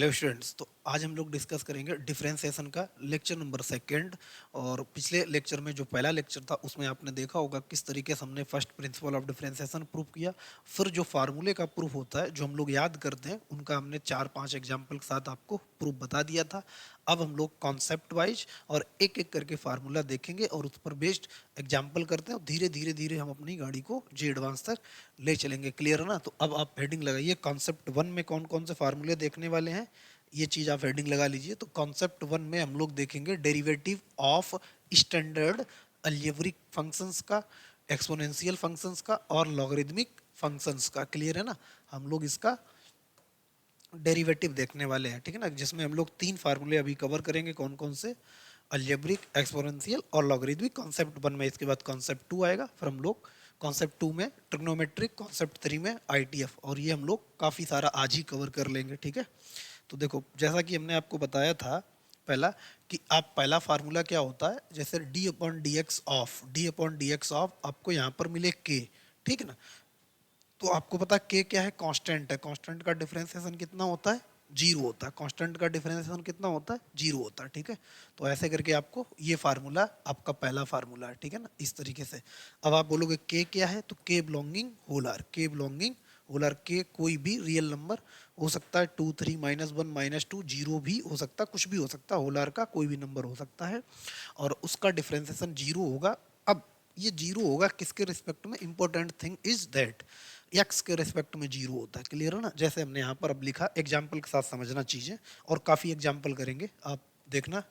Hello students. तो आज हम लोग डिस्कस करेंगे डिफरेंशिएशन का लेक्चर नंबर सेकंड। और पिछले लेक्चर में जो पहला लेक्चर था उसमें आपने देखा होगा किस तरीके से हमने first principle of differentiation prove किया। फिर जो फार्मूले का प्रूफ होता है जो हम लोग याद करते हैं उनका हमने 4-5 एग्जाम्पल के साथ आपको प्रूफ बता दिया था। अब हम लोग कॉन्सेप्ट वाइज और एक एक करके फार्मूला देखेंगे और उस पर बेस्ड एग्जाम्पल करते हैं और धीरे धीरे धीरे हम अपनी गाड़ी को जी एडवांस तक ले चलेंगे। क्लियर है ना? तो अब आप हेडिंग लगाइए, कॉन्सेप्ट वन में कौन कौन से फार्मूले देखने वाले हैं ये चीज आप हेडिंग लगा लीजिए। तो कॉन्सेप्ट वन में हम लोग देखेंगे derivative of standard algebraic functions का, एक्सपोनेंशियल फंक्शंस का और लॉगरिदमिक फंक्शंस का। क्लियर है ना? हम लोग इसका डेरिवेटिव देखने वाले हैं, ठीक है ना, जिसमें हम लोग 3 फार्मूले अभी कवर करेंगे। कौन कौन से? अलजेब्रिक, एक्सपोनेंशियल और लॉगरिदमिक। कॉन्सेप्ट वन में, इसके बाद कॉन्सेप्ट टू आएगा, फिर हम लोग कॉन्सेप्ट टू में ट्रिग्नोमेट्रिक, कॉन्सेप्ट थ्री में आईटीएफ, और ये हम लोग काफ़ी सारा आज ही कवर कर लेंगे। ठीक है? तो देखो, जैसा कि हमने आपको बताया था पहला, कि आप पहला फार्मूला क्या होता है, जैसे D upon D x of आपको यहाँ पर मिले के। ठीक है ना? तो आपको पता के क्या है? कांस्टेंट है। कांस्टेंट का डिफरेंशिएशन कितना होता है? जीरो होता है। कांस्टेंट का डिफरेंशिएशन कितना होता है? जीरो होता है। ठीक है? तो ऐसे करके आपको ये फार्मूला आपका पहला फार्मूला है। ठीक है ना? इस तरीके से। अब आप बोलोगे के क्या है, तो के बिलोंगिंग होल आर, के बिलोंगिंग होल आर, के कोई भी रियल नंबर हो सकता है, 2 3 -1 -2 जीरो भी हो सकता है, कुछ भी हो सकता है, होल आर का कोई भी नंबर हो सकता है और उसका डिफरेंशिएशन जीरो होगा। अब ये जीरो होगा किसके रिस्पेक्ट में? Important thing is that x के रिस्पेक्ट में जीरो होता है। क्लियर है ना? जैसे हमने यहाँ पर अब लिखा, एग्जाम्पल के साथ समझना चीजें, और काफी एग्जाम्पल करेंगे आप देखना।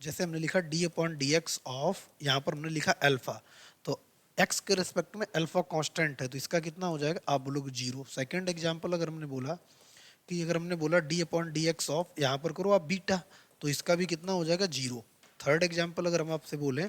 जैसे हमने लिखा D upon D x of, यहाँ पर हमने लिखा अल्फा, तो एक्स के रिस्पेक्ट में अल्फा कांस्टेंट है, तो इसका कितना हो जाएगा? आप बोलोगे जीरो। सेकंड एग्जाम्पल अगर हमने बोला कि अगर हमने बोला d upon D x of, यहाँ पर करो आप बीटा, तो इसका भी कितना हो जाएगा? जीरो। थर्ड एग्जाम्पल अगर हम आपसे बोले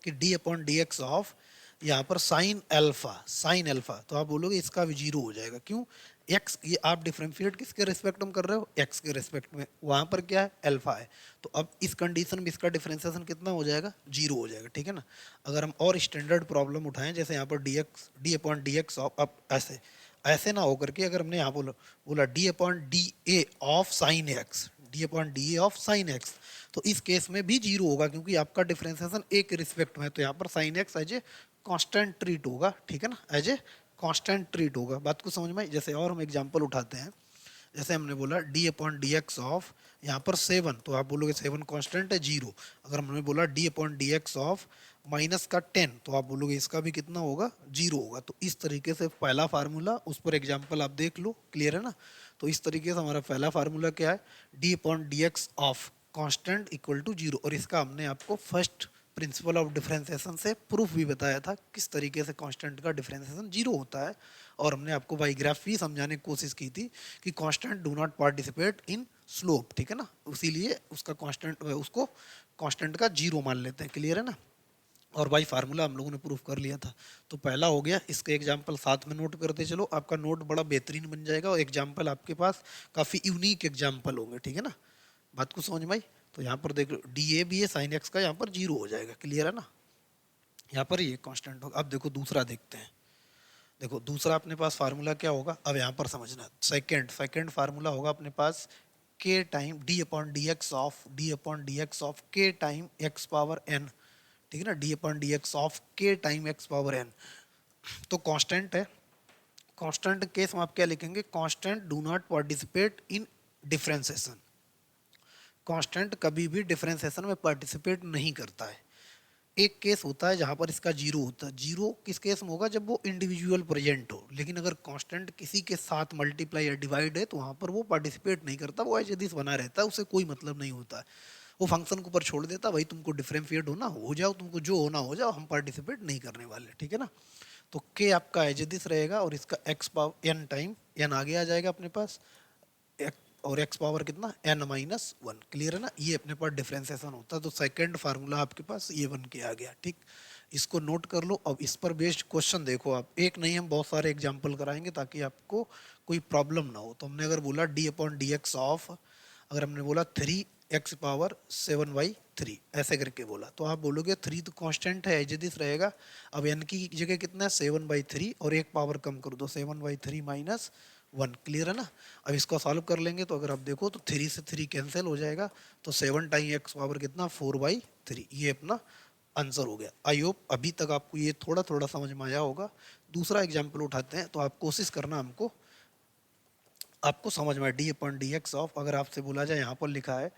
कि D upon D x of, यहाँ पर साइन अल्फा, साइन अल्फा, तो आप बोलोगे इसका भी जीरो हो जाएगा। क्यों? एक्स, ये आप डिफरेंशिएट किसके रिस्पेक्ट में कर रहे हो? एक्स के रिस्पेक्ट में, वहाँ पर क्या है? अल्फा है। तो अब इस कंडीशन में इसका डिफरेंशिएशन कितना हो जाएगा? जीरो हो जाएगा। ठीक है ना? अगर हम और स्टैंडर्ड प्रॉब्लम उठाएं, जैसे यहाँ पर D x, D upon D x of, अब ऐसे ऐसे ना होकर के अगर हमने यहाँ बोला बोला d upon D A of sine x, D upon D A of sine x, तो इस केस में भी जीरो होगा क्योंकि आपका डिफरेंशिएशन ए के रिस्पेक्ट में है। तो यहाँ पर sine x as a constant treat होगा। ठीक है ना? एज ए कांस्टेंट ट्रीट होगा। बात को समझ में आई? जैसे और हम एग्जांपल उठाते हैं, जैसे हमने बोला d upon D x of, यहाँ पर 7, तो आप बोलोगे 7 कांस्टेंट है, जीरो। अगर हमने बोला d upon D x of minus का 10, तो आप बोलोगे इसका भी कितना होगा? जीरो होगा। तो इस तरीके से पहला फार्मूला, उस पर एग्जाम्पल आप देख लो। क्लियर है ना? तो इस तरीके से हमारा पहला फार्मूला क्या है? D upon D x of constant equal to zero, और इसका हमने आपको फर्स्ट प्रिंसिपल ऑफ डिफरेंशिएशन से प्रूफ भी बताया था किस तरीके से कांस्टेंट का डिफरेंशिएशन जीरो होता है। और हमने आपको बाई ग्राफ भी समझाने की कोशिश की थी कि constant do not participate in slope. ठीक है ना? इसीलिए उसका कांस्टेंट, उसको कांस्टेंट का जीरो मान लेते हैं। क्लियर है ना? और भाई फार्मूला हम लोगों ने प्रूफ कर लिया था। तो पहला हो गया, इसके एग्जाम्पल साथ में नोट करते चलो, आपका नोट बड़ा बेहतरीन बन जाएगा और एग्जाम्पल आपके पास काफ़ी यूनिक एग्जाम्पल होंगे। ठीक है ना? बात को समझ में आई? तो यहाँ पर देख लो, d a b a sine x का यहाँ पर जीरो हो जाएगा। क्लियर है ना? यहाँ पर ये कांस्टेंट होगा। अब देखो दूसरा देखते हैं। देखो दूसरा अपने पास फार्मूला क्या होगा, अब यहाँ पर समझना। सेकंड सेकंड फार्मूला होगा अपने पास के time D upon D x of, D upon D x of के टाइम एक्स पावर एन। ठीक है ना? D upon D x of के टाइम एक्स पावर एन, तो कांस्टेंट है। कांस्टेंट केस में आप क्या लिखेंगे? Constant do not participate in differentiation. Constant कभी भी डिफरेंशिएशन में पार्टिसिपेट नहीं करता है। एक केस होता है जहां पर इसका जीरो होता है। जीरो किस केस में होगा? जब वो इंडिविजुअल प्रेजेंट हो। लेकिन अगर कांस्टेंट किसी के साथ मल्टीप्लाई या डिवाइड है तो वहां पर वो पार्टिसिपेट नहीं करता, वो एज इट इज बना रहता है, उसे कोई मतलब नहीं होता है। वो फंक्शन को ऊपर छोड़ देता, भाई तुमको डिफरेंशिएट होना हो जाओ, तुमको जो होना हो जाओ, हम पार्टिसिपेट नहीं करने वाले। ठीक है ना? तो के आपका एज इट इज रहेगा और इसका x power n time n आगे आ जाएगा अपने पास, और एक्स पावर कितना? N minus one. क्लियर है ना? ये अपने पास डिफरेंशिएशन होता है। तो सेकंड फार्मूला आपके पास ये बन के आ गया। ठीक, इसको नोट कर लो। अब इस पर बेस्ड क्वेश्चन देखो आप, एक नहीं हम बहुत सारे एग्जांपल कराएंगे ताकि आपको कोई प्रॉब्लम ना हो। तो हमने अगर बोला d upon D x of, अगर हमने बोला 3x⁻⁷ ऐसे करके बोला, तो आप बोलोगे 3 तो कांस्टेंट है, एज इट इज रहेगा। अब n की जगह कितना है? 7/3, और एक पावर कम कर दो, 7/3 माइनस 1। क्लियर है ना। अब इसको सॉल्व कर लेंगे तो अगर आप देखो तो 3 से 3 कैंसिल हो जाएगा, तो 7 टाइम एक्स पावर कितना 4/3, ये अपना आंसर हो गया। आई होप अभी तक आपको ये थोड़ा थोड़ा समझ में आया होगा। दूसरा एग्जाम्पल उठाते हैं, तो आप कोशिश करना हमको आपको समझ में D upon D x of, अगर आपसे बोला जाए यहाँ पर लिखा है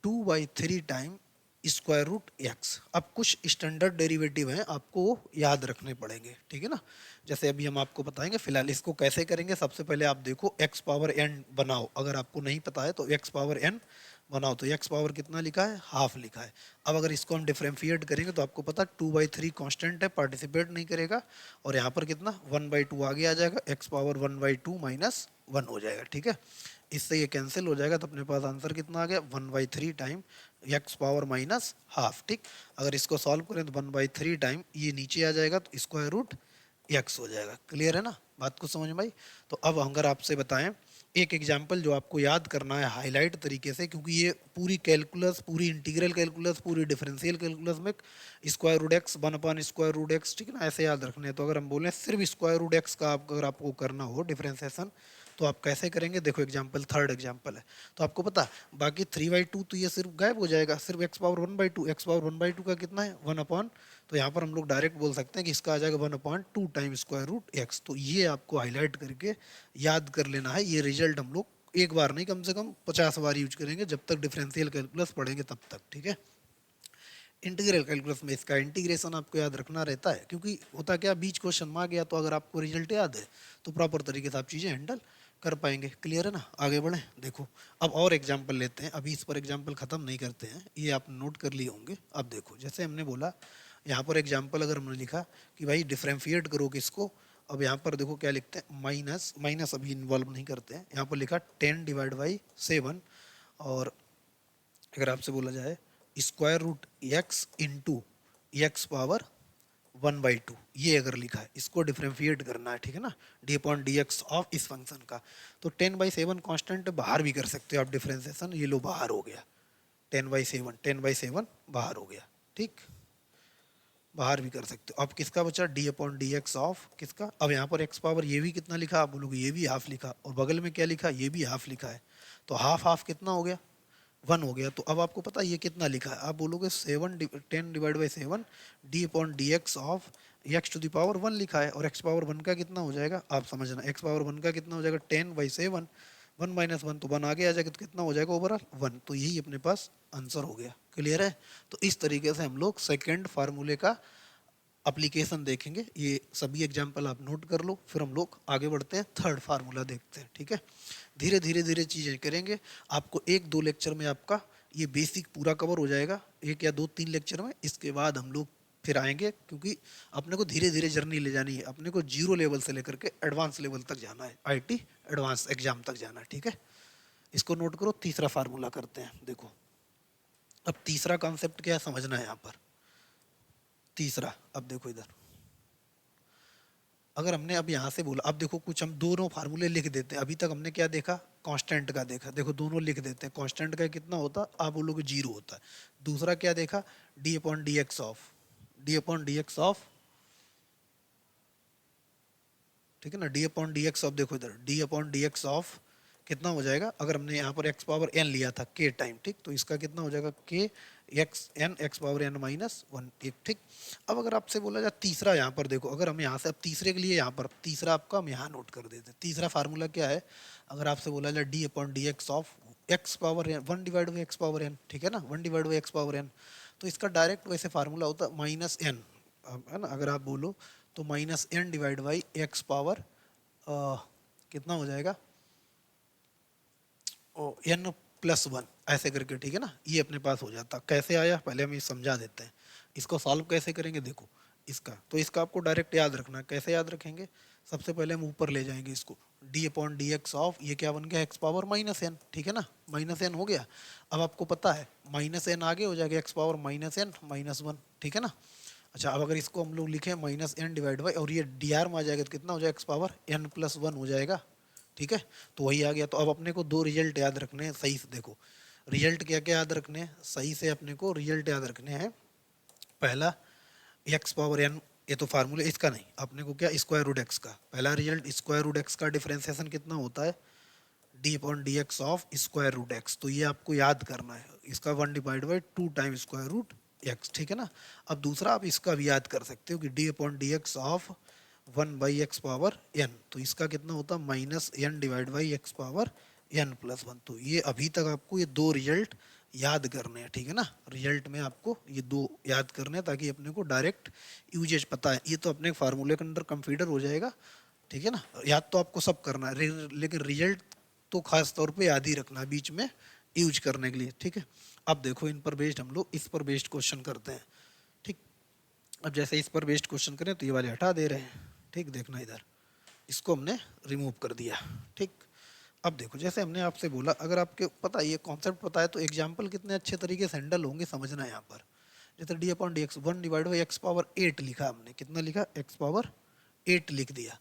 2/3 टाइम स्क्वायर रूट एक्स। अब कुछ स्टैंडर्ड डेरिवेटिव हैं आपको याद रखने पड़ेंगे, ठीक है ना। जैसे अभी हम आपको बताएंगे, फिलहाल इसको कैसे करेंगे। सबसे पहले आप देखो एक्स पावर एन बनाओ, अगर आपको नहीं पता है तो एक्स पावर एन बनाओ, तो एक्स पावर कितना लिखा है, हाफ लिखा है। अब अगर इसको हम डिफरेंशिएट करेंगे तो आपको पता 2/3 कांस्टेंट है, पार्टिसिपेट नहीं करेगा, और यहाँ पर कितना 1/2 आगे आ जाएगा, एक्स पावर 1/2 माइनस 1 हो जाएगा, ठीक है। इससे ये कैंसिल हो जाएगा, तो अपने पास आंसर कितना आ गया 1/3 time x power minus half, ठीक। अगर इसको सॉल्व करें तो 1/3 टाइम ये नीचे आ जाएगा, तो स्क्वायर रूट एक्स हो जाएगा। क्लियर है ना, बात को समझ में आई। तो अब अगर आपसे बताएं एक एग्जाम्पल जो आपको याद करना है हाईलाइट तरीके से, क्योंकि ये पूरी कैलकुलस, पूरी इंटीग्रल कैलकुलस, पूरी डिफरेंशियल कैलकुलस में square root x 1 square root x, ठीक है ना, ऐसे याद रखने हैं। तो अगर हम बोलें सिर्फ स्क्वायर रूट एक्स का अगर आपको करना हो डिफरेंशिएशन, तो आप कैसे करेंगे। देखो एग्जाम्पल, थर्ड एग्जाम्पल है, तो आपको पता बाकी 3/2 तो ये सिर्फ गायब हो जाएगा, सिर्फ एक्स पावर 1/2, एक्स पावर 1/2 का कितना है 1 अपॉन, तो यहाँ पर हम लोग डायरेक्ट बोल सकते हैं कि इसका आ जाएगा 1/2 टाइम स्क्वायर रूट एक्स। तो ये आपको हाईलाइट करके याद कर लेना है। ये रिजल्ट हम लोग एक बार नहीं, कम से कम 50 बार यूज करेंगे जब तक डिफरेंशियल कैलकुलस पढ़ेंगे तब तक, ठीक है। इंटीग्रल कैलकुलस में इसका इंटीग्रेशन आपको याद रखना रहता है, क्योंकि होता क्या बीच क्वेश्चन में आ गया तो अगर आपको रिजल्ट याद है तो प्रॉपर तरीके से आप चीज़ें हैंडल कर पाएंगे। क्लियर है ना, आगे बढ़ें। देखो अब और एग्जाम्पल लेते हैं, अभी इस पर एग्जाम्पल ख़त्म नहीं करते हैं, ये आप नोट कर लिए होंगे। अब देखो जैसे हमने बोला यहाँ पर एग्जाम्पल, अगर हमने लिखा कि भाई डिफरेंशिएट करो किसको, अब यहाँ पर देखो क्या लिखते हैं, माइनस माइनस अभी इन्वॉल्व नहीं करते हैं, यहाँ पर लिखा 10/7, और अगर आपसे बोला जाए square root x into x power 1/2, ये अगर लिखा है इसको डिफरेंशिएट करना है, ठीक है ना, D upon D x of इस फंक्शन का। तो 10/7 कांस्टेंट बाहर भी कर सकते हो आप डिफरेंशिएशन, ये लो बाहर हो गया 10/7 बाहर हो गया, ठीक, बाहर भी कर सकते हो। अब किसका बचा D upon D x of किसका, अब यहाँ पर एक्स पावर ये भी कितना लिखा, आप बोलोगे ये भी हाफ लिखा, और बगल में क्या लिखा, ये भी हाफ लिखा है, तो हाफ हाफ कितना हो गया 1 हो गया। तो अब आपको पता ये कितना लिखा है, आप बोलोगे 10/7 D upon D x of X to the power 1 लिखा है, और एक्स पावर 1 का कितना हो जाएगा, आप समझना एक्स पावर 1 का कितना हो जाएगा 10/7, 1 माइनस 1 तो 1 आगे आ जाएगा, तो कितना हो जाएगा ओवरऑल 1। तो यही अपने पास आंसर हो गया। क्लियर है। तो इस तरीके से हम लोग सेकेंड फार्मूले का अप्लीकेशन देखेंगे। ये सभी एग्जाम्पल आप नोट कर लो, फिर हम लोग आगे बढ़ते हैं, थर्ड फार्मूला देखते हैं, ठीक है। धीरे धीरे धीरे चीज़ें करेंगे, आपको 1-2 लेक्चर में आपका ये बेसिक पूरा कवर हो जाएगा, 1 या 2-3 लेक्चर में। इसके बाद हम लोग फिर आएंगे, क्योंकि अपने को धीरे धीरे जर्नी ले जानी है, अपने को 0 लेवल से लेकर के एडवांस लेवल तक जाना है, आईटी एडवांस एग्जाम तक जाना है, ठीक है। इसको नोट करो, तीसरा फार्मूला करते हैं। देखो अब तीसरा कॉन्सेप्ट क्या है समझना है यहाँ पर। तीसरा, अब देखो इधर, अगर हमने अब यहाँ से बोला, अब देखो कुछ हम दोनों फार्मूले लिख देते हैं। अभी तक हमने क्या देखा, कांस्टेंट का देखा, देखो दोनों लिख देते हैं। कांस्टेंट का कितना होता, आप बोलोगे 0 होता है। दूसरा क्या देखा, D upon D x of, D upon D x of, ठीक है ना, D upon D x of. देखो इधर D upon D x of कितना हो जाएगा, अगर हमने यहाँ पर एक्स पावर एन लिया था के टाइम, ठीक, तो इसका कितना हो जाएगा के x n x power n minus 1, ठीक। अब अगर आपसे बोला जाए तीसरा, यहाँ पर देखो, अगर हम यहाँ से अब तीसरे के लिए यहाँ पर तीसरा आपका हम यहाँ नोट कर देते हैं। तीसरा फार्मूला क्या है, अगर आपसे बोला जाए D upon D x of x power n 1/x power n, ठीक है ना, 1/x पावर एन, तो इसका डायरेक्ट वैसे फार्मूला होता है माइनस एन, है ना। अगर आप बोलो तो -n/x कितना हो जाएगा n+1 ऐसे करके, ठीक है ना, ये अपने पास हो जाता। कैसे आया पहले हम ये समझा देते हैं। इसको सॉल्व कैसे करेंगे, देखो इसका, तो इसका आपको डायरेक्ट याद रखना है। कैसे याद रखेंगे, सबसे पहले हम ऊपर ले जाएंगे इसको, D upon D x of, ये क्या बन गया एक्स पावर -n, ठीक है ना, -n हो गया। अब आपको पता है -n आगे हो जाएगा एक्स पावर -n -1, ठीक है ना। अच्छा, अब अगर इसको हम लोग लिखें -n/, और ये डी आर में आ जाएगा तो कितना हो जाएगा एक्स पावर n+1 हो जाएगा, ठीक है। तो वही आ गया। तो अब अपने को 2 रिजल्ट याद रखने हैं सही से। देखो रिजल्ट क्या क्या याद रखने हैं सही से, अपने को रिजल्ट याद रखने हैं। पहला एक्स पावर एन ये तो फार्मूला इसका नहीं, अपने को क्या स्क्वायर रूट एक्स का पहला रिजल्ट, स्क्वायर रूट एक्स का डिफरेंशिएशन कितना होता है, D upon D x of square root x. तो ये आपको याद करना है, इसका 1/2 टाइम स्क्वायर रूट एक्स, ठीक है ना। अब दूसरा आप इसका भी याद कर सकते हो कि D upon D x of 1/x power n, तो इसका कितना होता है -n/x पावर n+1। तो ये अभी तक आपको ये दो रिजल्ट याद करने हैं, ठीक है ना। रिजल्ट में आपको ये दो याद करने हैं ताकि अपने को डायरेक्ट यूजेज पता है। ये तो अपने फार्मूले के अंदर कंफीडर हो जाएगा, ठीक है ना। याद तो आपको सब करना है, लेकिन रिजल्ट तो खास तौर पे याद ही रखना है बीच में यूज करने के लिए, ठीक है। अब देखो इन पर बेस्ड हम लोग इस पर बेस्ड क्वेश्चन करते हैं, ठीक। अब जैसे इस पर बेस्ड क्वेश्चन करें तो ये वाले हटा दे रहे हैं, ठीक। देखना इधर, इसको हमने रिमूव कर दिया, ठीक। अब देखो जैसे हमने आपसे बोला, अगर आपके पता ये कॉन्सेप्ट पता है तो एग्जाम्पल कितने अच्छे तरीके से हैंडल होंगे समझना है यहाँ पर। जैसे D upon D x 1/x⁸ लिखा हमने, कितना लिखा x⁸ लिख दिया।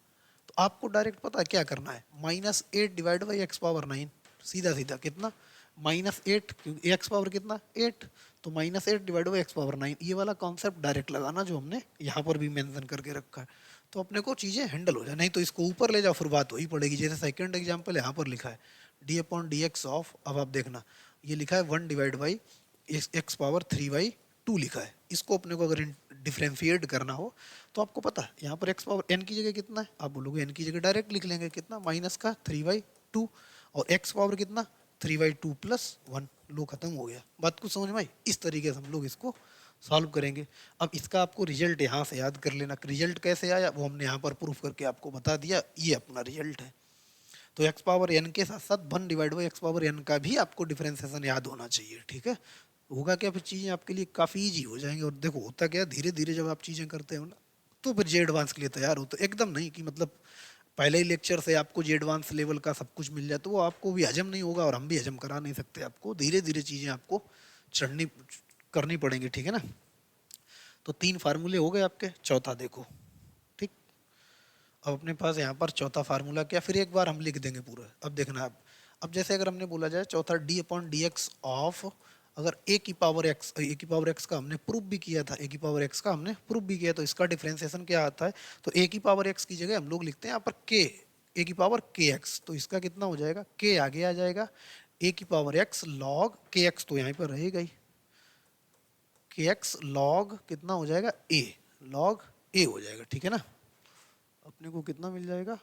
तो आपको डायरेक्ट पता है क्या करना है, -8/x⁹ सीधा सीधा कितना -8, क्योंकि एक्स पावर कितना 8, तो -8/x⁹ ये वाला कॉन्सेप्ट डायरेक्ट लगाना जो हमने यहाँ पर भी मेंशन करके रखा है। तो अपने को चीज़ें हैंडल हो जाए, नहीं तो इसको ऊपर ले जाओ फिर बात वही पड़ेगी। जैसे सेकंड एग्जांपल यहाँ पर लिखा है D upon D x of, अब आप देखना ये लिखा है 1/x⁴/2 लिखा है। इसको अपने को अगर डिफ्रेंशिएट करना हो तो आपको पता है यहाँ पर x⁴n की जगह कितना है, आप बोलोगे n की जगह डायरेक्ट लिख लेंगे, कितना -3/2, और x पावर कितना 3/2+1, लो खत्म हो गया। बात को समझ में आई। इस तरीके से हम लोग इसको सॉल्व करेंगे। अब इसका आपको रिजल्ट यहाँ से याद कर लेना, रिजल्ट कैसे आया वो हमने यहाँ पर प्रूफ करके आपको बता दिया, ये अपना रिजल्ट है। तो x⁴n के साथ साथ 1/x⁴n का भी आपको डिफरेंशिएशन याद होना चाहिए, ठीक है। होगा क्या, फिर चीज़ें आपके लिए काफ़ी ईजी हो जाएंगी। और देखो होता क्या, धीरे धीरे जब आप चीज़ें करते हो ना तो फिर जे एडवांस के लिए तैयार हो। तो एकदम नहीं कि मतलब पहले ही लेक्चर से आपको जे एडवांस लेवल का सब कुछ मिल जाए तो वो आपको भी हजम नहीं होगा और हम भी हजम करा नहीं सकते आपको। धीरे धीरे चीज़ें आपको चढ़नी करनी पड़ेंगी, ठीक है ना। तो 3 फार्मूले हो गए आपके, चौथा देखो, ठीक। अब अपने पास यहाँ पर चौथा फार्मूला क्या, फिर एक बार हम लिख देंगे पूरा। अब देखना आप, अब जैसे अगर हमने बोला जाए चौथा D upon D x of, अगर ए की पावर एक्स का हमने प्रूफ भी किया था, ए की पावर एक्स का हमने प्रूफ भी किया, तो इसका डिफरेंशिएशन क्या आता है, तो ए की पावर एक्स की जगह हम लोग लिखते हैं यहाँ पर के, ए की पावर के एक्स। तो इसका कितना हो जाएगा, के आगे आ जाएगा, ए की पावर एक्स लॉग के एक्स तो यहाँ पर रहेगा ही, के एक्स लॉग कितना हो जाएगा ए, लॉग ए हो जाएगा, ठीक है ना। अपने को कितना मिल जाएगा,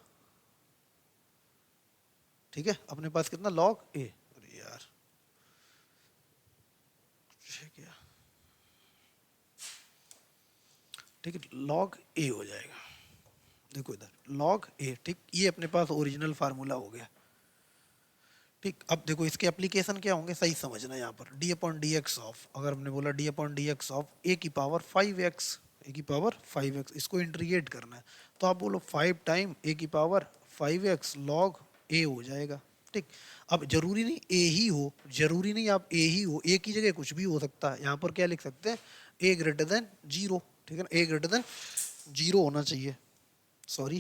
ठीक है, अपने पास कितना लॉग ए, अरे यार क्या, ठीक है, लॉग ए हो जाएगा। देखो इधर लॉग ए, ठीक, ये अपने पास ओरिजिनल फार्मूला हो गया, ठीक। अब देखो इसके एप्लीकेशन क्या होंगे सही समझना यहाँ पर, d upon D x of, अगर हमने बोला d upon D x of a की पावर 5x, ए की पावर 5x, इसको इंटीग्रेट करना है तो आप बोलो 5 टाइम ए की पावर 5x लॉग ए हो जाएगा, ठीक। अब जरूरी नहीं ए ही हो, जरूरी नहीं आप ए ही हो, ए की जगह कुछ भी हो सकता है। यहाँ पर क्या लिख सकते हैं, ए ग्रेटर देन 0, ठीक है ना, ए ग्रेटर देन 0 होना चाहिए, सॉरी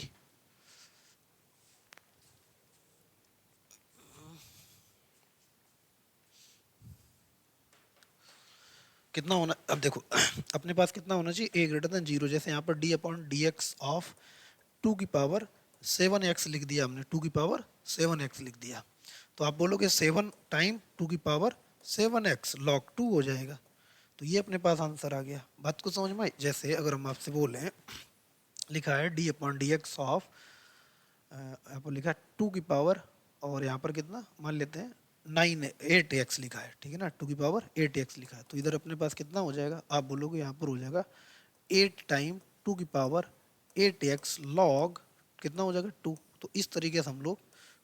कितना होना, अब देखो अपने पास कितना होना चाहिए, ए ग्रेटर देन 0। जैसे यहाँ पर d upon D x of 2 की पावर 7x लिख दिया हमने, 2 की पावर 7x लिख दिया, तो आप बोलोगे 7 टाइम 2 की पावर 7x लॉग 2 हो जाएगा। तो ये अपने पास आंसर आ गया। बात को समझ में आई। जैसे अगर हम आपसे बोलें, लिखा है D upon D x of, यहाँ पर लिखा है 2 की पावर, और यहाँ पर कितना मान लेते हैं 8x लिखा है, ठीक है ना, 2 की पावर 8x लिखा है, तो इधर अपने पास कितना हो जाएगा, आप बोलोगे यहाँ पर हो जाएगा 8 टाइम 2 की पावर 8x लॉग कितना हो जाएगा 2। तो इस तरीके से हम लोग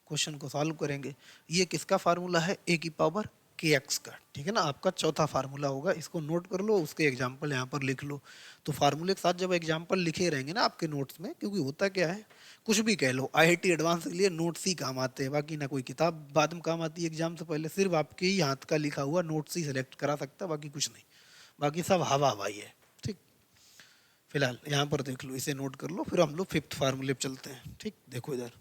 क्वेश्चन को सॉल्व करेंगे। ये किसका फार्मूला है, ए की पावर के एक्स का, ठीक है ना, आपका चौथा फार्मूला होगा। इसको नोट कर लो, उसके एग्जाम्पल यहाँ पर लिख लो। तो फार्मूले के साथ जब एग्जाम्पल लिखे रहेंगे ना आपके नोट्स में, क्योंकि होता क्या है, कुछ भी कह लो आईआईटी एडवांस के लिए नोट्स ही काम आते हैं, बाकी ना कोई किताब बाद में काम आती है एग्जाम से पहले, सिर्फ आपके ही हाथ का लिखा हुआ नोट्स ही सिलेक्ट करा सकता है, बाकी कुछ नहीं, बाकी सब हवा हवाई है, ठीक। फिलहाल यहाँ पर देख लो, इसे नोट कर लो, फिर हम लोग फिफ्थ फार्मूले पे चलते हैं, ठीक। देखो इधर,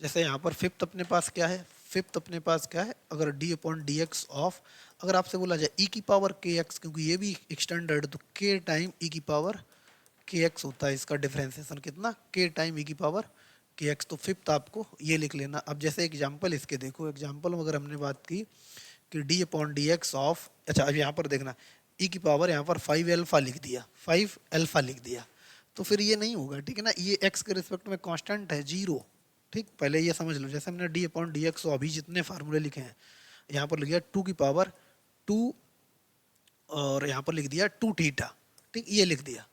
जैसे यहाँ पर फिफ्थ अपने पास क्या है, फिफ्थ अपने पास क्या है, अगर D upon D x of, अगर आपसे बोला जाए ई की पावर के एक्स, क्योंकि ये भी एक्सटेंडेड, तो के टाइम ई की पावर के एक्स होता है इसका डिफरेंशिएशन कितना, के टाइम ई की पावर के एक्स। तो फिफ्थ आपको ये लिख लेना। अब जैसे एग्जाम्पल इसके देखो, एग्जाम्पल में अगर हमने बात की कि D upon D x of, अच्छा अब यहाँ पर देखना ई की पावर यहाँ पर 5 अल्फा लिख दिया, 5 अल्फा लिख दिया, तो फिर ये नहीं होगा, ठीक है ना। ये एक्स के रिस्पेक्ट में कांस्टेंट है 0, ठीक। पहले ये समझ लो, जैसे हमने डी अपॉन डी एक्स अभी जितने फार्मूले लिखे हैं, यहाँ पर लिख दिया 2 की पावर 2 और यहाँ पर लिख दिया 2 थीटा, ठीक, ये लिख दिया।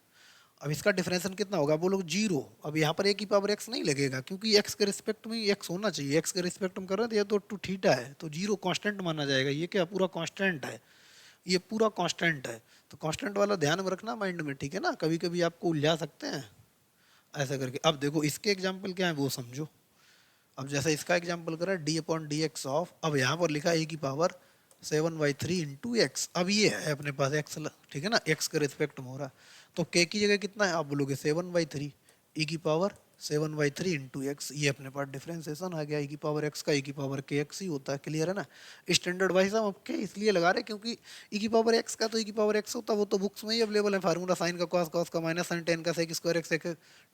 अब इसका डिफरेंशियल कितना होगा, बोलो 0। अब यहाँ पर ए की पावर एक्स नहीं लगेगा क्योंकि एक्स के रिस्पेक्ट में एक्स होना चाहिए, एक्स के रिस्पेक्ट में कर रहे थे, ये तो 2 थीटा है तो 0 कांस्टेंट माना जाएगा। ये क्या पूरा कांस्टेंट है, ये पूरा कांस्टेंट है। तो कांस्टेंट वाला ध्यान में रखना माइंड में, ठीक है ना। कभी कभी आपको उलझा सकते हैं ऐसा करके। अब देखो इसके एग्जाम्पल क्या है वो समझो। अब जैसे इसका एग्जाम्पल करा D upon D x of, अब यहाँ पर लिखा ए की पावर 7/3 इंटू एक्स। अब ये है अपने पास एक्स, ठीक है ना, एक्स के रिस्पेक्ट में हो रहा। तो के की जगह कितना है, आप बोलोगे 7/3 ई की पावर 7/3 इंटू एक्स। ये अपने पास डिफरेंशिएशन आ गया, ई की पावर एक्स का ई की पावर के एक्स ही होता है। क्लियर है ना। स्टैंडर्ड वाइज हम के इसलिए लगा रहे क्योंकि ई की पावर एक्स का तो ई की पावर एक्स होता है, वो तो बुक्स में ही अवेलेबल है फार्मूला, साइन का कॉस, कॉस का माइनस साइन, टेन का सेक स्क्वायर एक्स, ठीक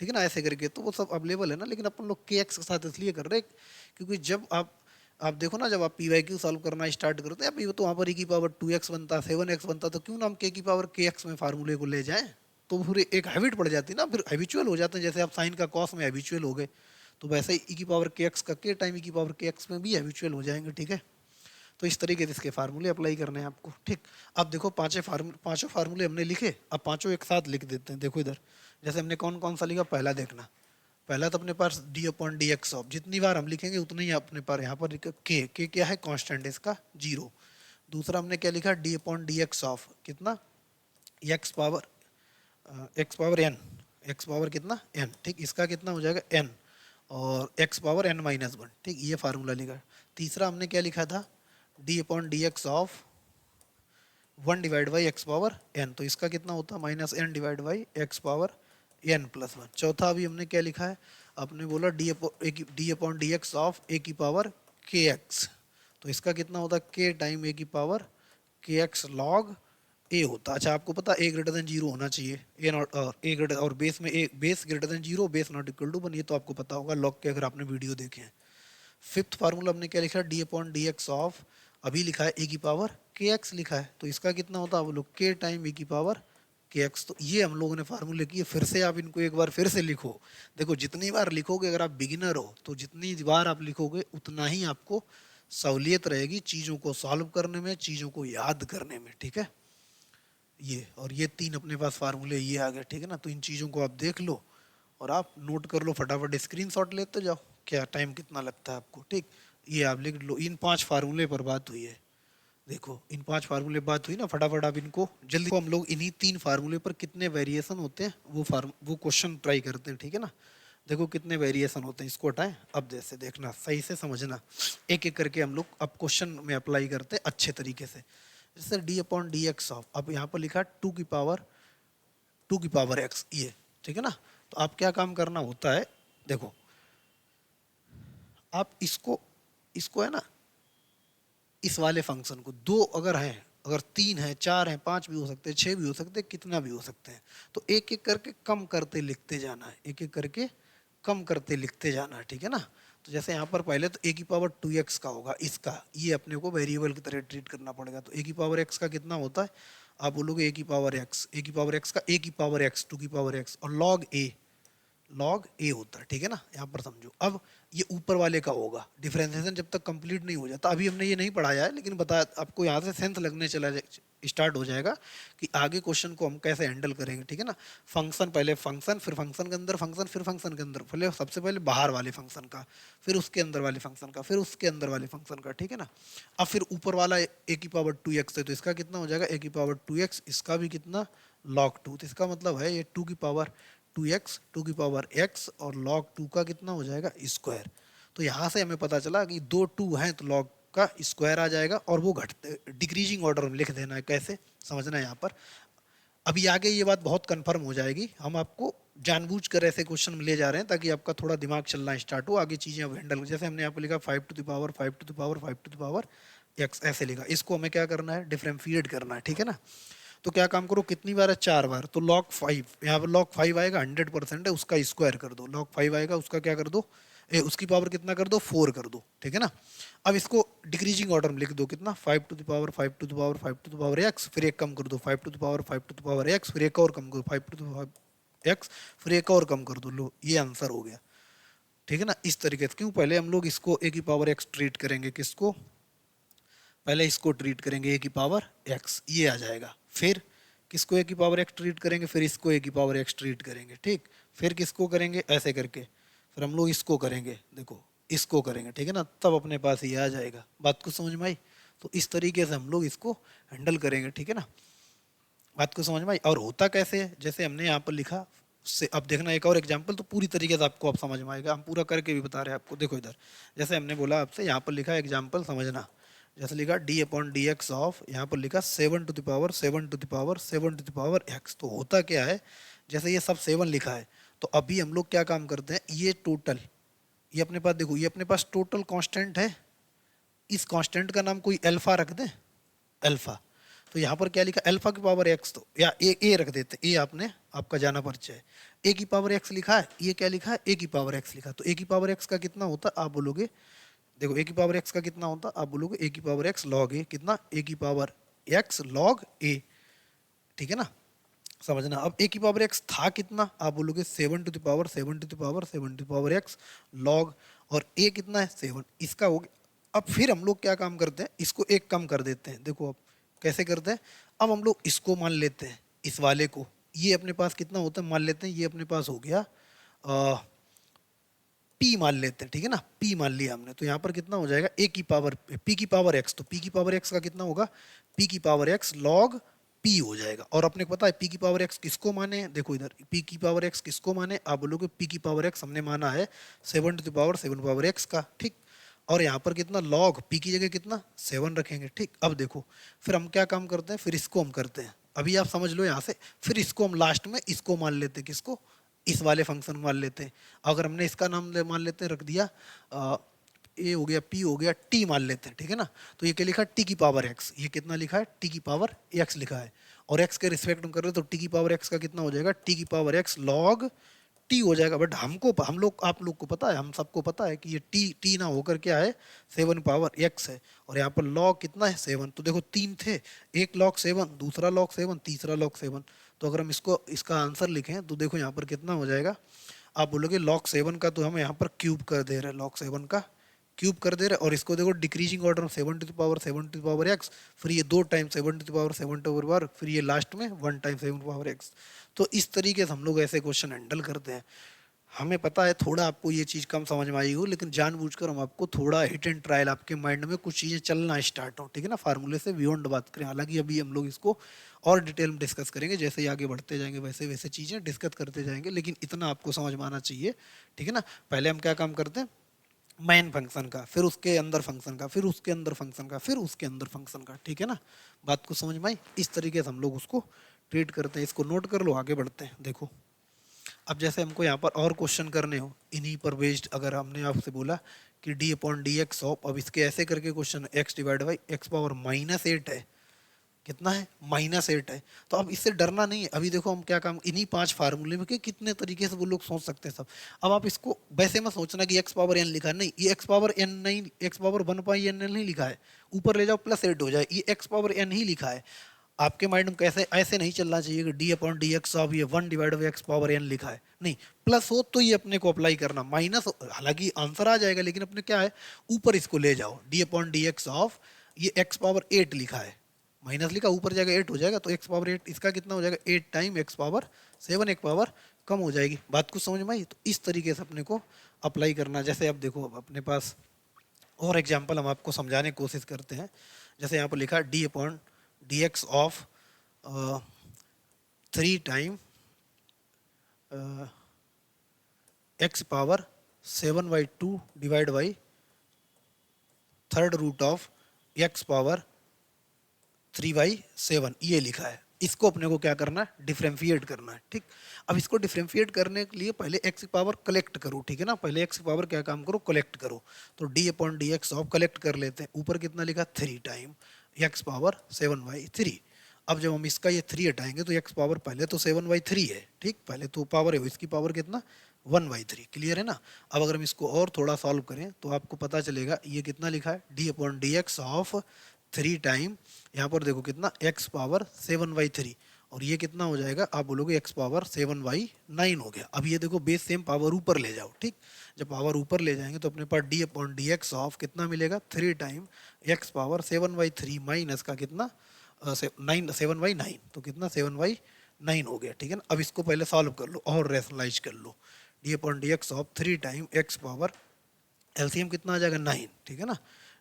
है ना, ऐसे करके तो वो सब अवेलेबल है ना। लेकिन अपन लोग के एक्स के साथ इसलिए कर रहे क्योंकि जब आप देखो ना, जब आप पी वाई क्यू सॉल्व करना स्टार्ट करते हैं अभी तो वहाँ पर ई की पावर 2x बनता, 7x बनता, तो क्यों ना हम के की पावर के एक्स में फार्मूले को ले जाएं, तो फिर एक हैबिट पड़ जाती है ना, फिर हैबिचुअल हो जाते हैं। जैसे आप साइन का कॉस में हैबिचुअल हो गए, तो वैसे ही ई की पावर के एक्स का के टाइम ई की पावर के एक्स में भी हैबिचुअल हो जाएंगे, ठीक है। तो इस तरीके से इसके फार्मूले अप्लाई करने हैं आपको, ठीक। अब देखो पांचों फार्मूले हमने लिखे, अब पांचों एक साथ लिख देते हैं। देखो इधर जैसे हमने कौन कौन सा लिखा, पहला देखना, पहला तो अपने पास d upon D x of, जितनी बार हम लिखेंगे उतना ही अपने पास यहाँ पर के क्या है कांस्टेंट इसका 0। दूसरा हमने क्या लिखा, D upon D x of कितना, x power n, x power कितना एन, ठीक, इसका कितना हो जाएगा एन, और एक्स पावर n-1, ठीक, ये फार्मूला लिखा। तीसरा हमने क्या लिखा था, d upon D x of 1 divide by x power n, तो इसका कितना होता है minus n divide by x power n+1। चौथा अभी हमने क्या लिखा है, आपने बोला d upon D x of a की पावर के एक्स, तो इसका कितना होता है के टाइम ए की पावर के एक्स लॉग ए होता। अच्छा आपको पता ए ग्रेटर देन 0 होना चाहिए, ए नॉट और ए ग्रेटर, और बेस में a base greater than 0, base not equal to 1, ये तो आपको पता होगा लॉग के, अगर आपने वीडियो देखे हैं। फिफ्थ फार्मूला हमने क्या लिखा, D upon D x of, अभी लिखा है ए की पावर के एक्स लिखा है, तो इसका कितना होता है वो लोग के टाइम ए की पावर के एक्स। तो ये हम लोगों ने फार्मूले किए, फिर से आप इनको एक बार फिर से लिखो। देखो जितनी बार लिखोगे, अगर आप बिगिनर हो तो जितनी बार आप लिखोगे उतना ही आपको सहूलियत रहेगी चीज़ों को सॉल्व करने में, चीज़ों को याद करने में, ठीक है। ये और ये 3 अपने पास फार्मूले ये आ गए, ठीक है ना। तो इन चीज़ों को आप देख लो और आप नोट कर लो, फटाफट स्क्रीनशॉट लेते जाओ, क्या टाइम कितना लगता है आपको, ठीक। ये आप लिख लो, इन 5 फार्मूले पर बात हुई है। देखो इन 5 फार्मूले बात हुई ना, फटाफट आप इनको जल्दी, हम लोग इन्हीं 3 फार्मूले पर कितने वेरिएशन होते हैं वो क्वेश्चन ट्राई करते हैं, ठीक है ना। देखो कितने वेरिएशन होते हैं, इसको हटाएं। अब जैसे देखना, सही से समझना, एक एक करके हम लोग अब क्वेश्चन में अप्लाई करते हैं अच्छे तरीके से। जैसे D upon D x of, अब यहाँ पर लिखा 2 की पावर एक्स, ये ठीक है ना। तो आप क्या काम करना होता है, देखो आप इसको इसको है ना, इस वाले फंक्शन को, 2 अगर हैं, अगर 3 है, 4 है, 5 भी हो सकते हैं, 6 भी हो सकते हैं, कितना भी हो सकते हैं, तो एक एक करके कम करते लिखते जाना है, एक एक करके कम करते लिखते जाना है, ठीक है ना। तो जैसे यहाँ पर पहले तो ए की पावर 2x का होगा, इसका ये अपने को वेरिएबल की तरह ट्रीट करना पड़ेगा। तो ए की पावर x का कितना होता है, आप बोलोगे ए की पावर x, ए की पावर x का ए की पावर x, 2 की पावर x, और लॉग ए होता है, ठीक है ना। यहाँ पर समझो, अब ये ऊपर वाले का होगा, डिफरेंशिएशन जब तक कंप्लीट नहीं हो जाता, अभी हमने ये नहीं पढ़ाया है लेकिन बताया आपको, यहाँ से सेंस लगने स्टार्ट हो जाएगा कि आगे क्वेश्चन को हम कैसे हैंडल करेंगे, ठीक है ना। फंक्शन, पहले फंक्शन, फिर फंक्शन के अंदर फंक्शन, फिर फंक्शन के अंदर, पहले सबसे पहले बाहर वाले फंक्शन का, फिर उसके अंदर वाले फंक्शन का, फिर उसके अंदर वाले फंक्शन का, ठीक है ना। अब फिर ऊपर वाला ए की पावर 2x है, तो इसका कितना हो जाएगा ए की पावर 2x, इसका भी कितना log 2, तो इसका मतलब है ये 2 की पावर 2x, 2 की पावर x, और log 2 का कितना हो जाएगा स्क्वायर। तो यहाँ से हमें पता चला कि 2 2 हैं तो log का स्क्वायर आ जाएगा, और वो घटते डिक्रीजिंग ऑर्डर में लिख देना है, कैसे समझना है यहाँ पर। अभी आगे ये बात बहुत कंफर्म हो जाएगी, हम आपको जानबूझकर ऐसे क्वेश्चन में ले जा रहे हैं ताकि आपका थोड़ा दिमाग चलना स्टार्ट हो, आगे चीज़ें अब हैंडल। जैसे हमने यहाँ पर लिखा 5 to the power 5 to the power 5 to the power x, ऐसे लिखा, इसको हमें क्या करना है, डिफरेंशिएट करना है, ठीक है ना। तो क्या काम करो, कितनी बार है, 4 बार, तो log 5, यहाँ पर log 5 आएगा, 100% है, उसका स्क्वायर कर दो, log 5 आएगा, उसका क्या कर दो, उसकी पावर कितना कर दो, 4 कर दो, ठीक है ना। अब इसको डिक्रीजिंग ऑर्डर में लिख दो, कितना, 5 to the power 5 to the power 5 to the power x, फिर एक कम कर दो, 5 to the power 5 to the power x, फिर एक और कम करो, 5 टू द पावर x, फिर एक और कम कर दो, लो ये आंसर हो गया, ठीक है ना। इस तरीके से, क्यों, पहले हम लोग इसको a की पावर x ट्रीट करेंगे, किसको, पहले इसको ट्रीट करेंगे a की पावर x, ये आ जाएगा, फिर किसको a की पावर x ट्रीट करेंगे, फिर इसको a की पावर x ट्रीट करेंगे, ठीक, फिर किसको करेंगे, ऐसे करके, फिर हम लोग इसको करेंगे, देखो इसको करेंगे, ठीक है ना, तब अपने पास ये आ जाएगा। बात को समझ में आई? तो इस तरीके से हम लोग इसको हैंडल करेंगे, ठीक है ना। बात को समझ में आई? और होता कैसे है, जैसे हमने यहाँ पर लिखा, से अब देखना एक और एग्जांपल, तो पूरी तरीके से आपको अब समझ में आएगा, हम पूरा करके भी बता रहे हैं आपको। देखो इधर, जैसे हमने बोला आपसे, यहाँ पर लिखा एग्जाम्पल समझना, जैसे लिखा D upon D x of, यहाँ पर लिखा 7 to the power 7 to the power 7 to the power x. तो होता क्या है, जैसे ये सब 7 लिखा है, तो अभी हम लोग क्या काम करते हैं, ये टोटल, ये अपने पास देखो, ये अपने पास टोटल कांस्टेंट है, इस कांस्टेंट का नाम कोई अल्फा रख दें, अल्फा। तो यहाँ पर क्या लिखा, अल्फा की पावर एक्स, तो या ए रख देते, ए आपने, आपका जाना परिचय है, ए की पावर एक्स लिखा है, ये क्या लिखा है, ए की पावर एक्स लिखा, तो ए की पावर एक्स का कितना होता, आप बोलोगे, देखो ए की पावर एक्स का कितना होता, आप बोलोगे ए की पावर एक्स लॉग ए, कितना, ए की पावर एक्स लॉग ए, ठीक है ना, समझना। अब ए की पावर एक्स था कितना, आप बोलोगे 7 to the power 7 to the power 7 to the power x log, और ए कितना है 7, इसका हो गया। अब फिर हम लोग क्या काम करते हैं, इसको एक कम कर देते हैं, देखो अब कैसे करते हैं, अब हम लोग इसको मान लेते हैं, इस वाले को, ये अपने पास कितना होता है, मान लेते हैं ये अपने पास हो गया पी मान लेते हैं, ठीक है ना, पी मान लिया हमने, तो यहाँ पर कितना हो जाएगा, ए की पावर पी की पावर एक्स, तो पी की पावर एक्स का कितना होगा, पी की पावर एक्स लॉग पी हो जाएगा। और अपने को पता है पी की पावर एक्स किसको माने, देखो इधर पी की पावर एक्स किसको माने, आप बोलोगे पी की पावर एक्स हमने माना है 7 to the power 7 power x का, ठीक, और यहाँ पर कितना लॉग पी की जगह कितना 7 रखेंगे, ठीक। अब देखो फिर हम क्या काम करते हैं, फिर इसको हम करते हैं, अभी आप समझ लो यहाँ से, फिर इसको हम लास्ट में इसको मान लेते हैं, किसको, इस वाले फंक्शन मान लेते हैं। अगर हमने इसका नाम मान लेते हैं, रख दिया ए हो गया, पी हो गया, टी मान लेते हैं, ठीक है ना। तो ये क्या लिखा है, टी की पावर एक्स, ये कितना लिखा है, टी की पावर एक्स लिखा है, और एक्स के रिस्पेक्ट में कर रहे हैं, तो टी की पावर एक्स का कितना हो जाएगा, टी की पावर एक्स लॉग टी हो जाएगा। बट हमको, हम लोग, आप लोग को पता है, हम सबको पता है कि ये टी ना होकर क्या है, 7 पावर एक्स है, और यहाँ पर लॉग कितना है 7, तो देखो 3 थे, एक लॉग 7, दूसरा लॉग 7, तीसरा लॉग 7, तो अगर हम इसको, इसका आंसर लिखें, तो देखो यहाँ पर कितना हो जाएगा, आप बोलोगे लॉग 7 का, तो हम यहाँ पर क्यूब कर दे रहे हैं, लॉग 7 का क्यूब कर दे रहे हैं, और इसको देखो डिक्रीजिंग ऑर्डर में 7 to the power 7 to the power x, फिर ये 2 time 7 to the power 7 to the power, फिर ये लास्ट में 1 time 7 to the power x. तो इस तरीके से हम लोग ऐसे क्वेश्चन हैंडल करते हैं। हमें पता है थोड़ा आपको ये चीज़ कम समझ में आई हो, लेकिन जानबूझकर हम आपको थोड़ा हिट एंड ट्रायल, आपके माइंड में कुछ चीज़ें चलना स्टार्ट हो, ठीक है ना, फार्मूले से बियॉन्ड बात करें। हालांकि अभी हम लोग इसको और डिटेल में डिस्कस करेंगे, जैसे ही आगे बढ़ते जाएंगे वैसे वैसे चीज़ें डिस्कस करते जाएंगे, लेकिन इतना आपको समझ में आना चाहिए, ठीक है ना। पहले हम क्या काम करते हैं, मेन फंक्शन का, फिर उसके अंदर फंक्शन का, फिर उसके अंदर फंक्शन का, फिर उसके अंदर फंक्शन का, ठीक है ना। बात को समझ में आई? इस तरीके से हम लोग उसको ट्रीट करते हैं। इसको नोट कर लो, आगे बढ़ते हैं। देखो अब जैसे हमको यहाँ पर और क्वेश्चन करने हो इन्हीं पर बेस्ड, अगर हमने आपसे बोला कि D upon D x of, अब इसके ऐसे करके question, x divide by x power -8 है, कितना है, -8 है, तो अब इससे डरना नहीं है। अभी देखो हम क्या काम, इन्हीं 5 फार्मूले में कि कितने तरीके से वो लोग सोच सकते हैं सब। अब आप इसको वैसे मत सोचना कि एक्स पावर एन लिखा है, नहीं, ये एक्स पावर एन नहीं, एक्स पावर 1/n नहीं लिखा है, ऊपर ले जाओ +8 हो जाए, ये एक्स पावर एन ही लिखा है। आपके माइंड में कैसे, ऐसे नहीं चलना चाहिए कि D upon D x of ये 1 divide by x power n लिखा है, नहीं, प्लस हो तो ये अपने को अप्लाई करना, माइनस हालांकि आंसर आ जाएगा, लेकिन अपने क्या है, ऊपर इसको ले जाओ, D upon D x of ये एक्स पावर 8 लिखा है, माइनस लिखा, ऊपर जाएगा 8 हो जाएगा, तो एक्स पावर 8 इसका कितना हो जाएगा, 8 टाइम एक्स पावर 7, एक पावर कम हो जाएगी। बात कुछ समझ में आई? तो इस तरीके से अपने को अप्लाई करना। जैसे अब देखो, अब अपने पास और एग्जाम्पल हम आपको समझाने की कोशिश करते हैं। जैसे यहाँ पर लिखा D upon D x of 3 time x power 7/2 divide by √3 x power 3/7, ये लिखा है। इसको अपने को क्या करना है, डिफरेंशिएट करना है, ठीक। अब इसको डिफरेंशिएट करने के लिए पहले एक्स की पावर कलेक्ट करो, ठीक है ना, पहले एक्स की पावर क्या काम करो, कलेक्ट करो। तो D upon D x of collect कर लेते हैं, ऊपर कितना लिखा 3 टाइम एक्स पावर 7/3। अब जब हम इसका ये 3 हटाएंगे तो एक्स पावर पहले तो 7/3 है, ठीक, पहले तो पावर है, इसकी पावर कितना 1/3, क्लियर है ना। अब अगर हम इसको और थोड़ा सॉल्व करें तो आपको पता चलेगा ये कितना लिखा है d/dx ऑफ 3 टाइम, यहाँ पर देखो कितना एक्स पावर 7/3 और ये कितना हो जाएगा, आप बोलोगे एक्स पावर 7/9 हो गया। अब ये देखो बेस सेम पावर ऊपर ले जाओ, ठीक, जब पावर ऊपर ले जाएंगे तो अपने पास d/dx ऑफ कितना मिलेगा 3 टाइम एक्स पावर 7/3 माइनस का कितना 7/9, तो कितना 7/9 हो गया, ठीक है ना। अब इसको पहले सॉल्व कर लो और रेशनलाइज कर लो, d/dx of 3 time x power LCM कितना आ जाएगा 9, ठीक है ना,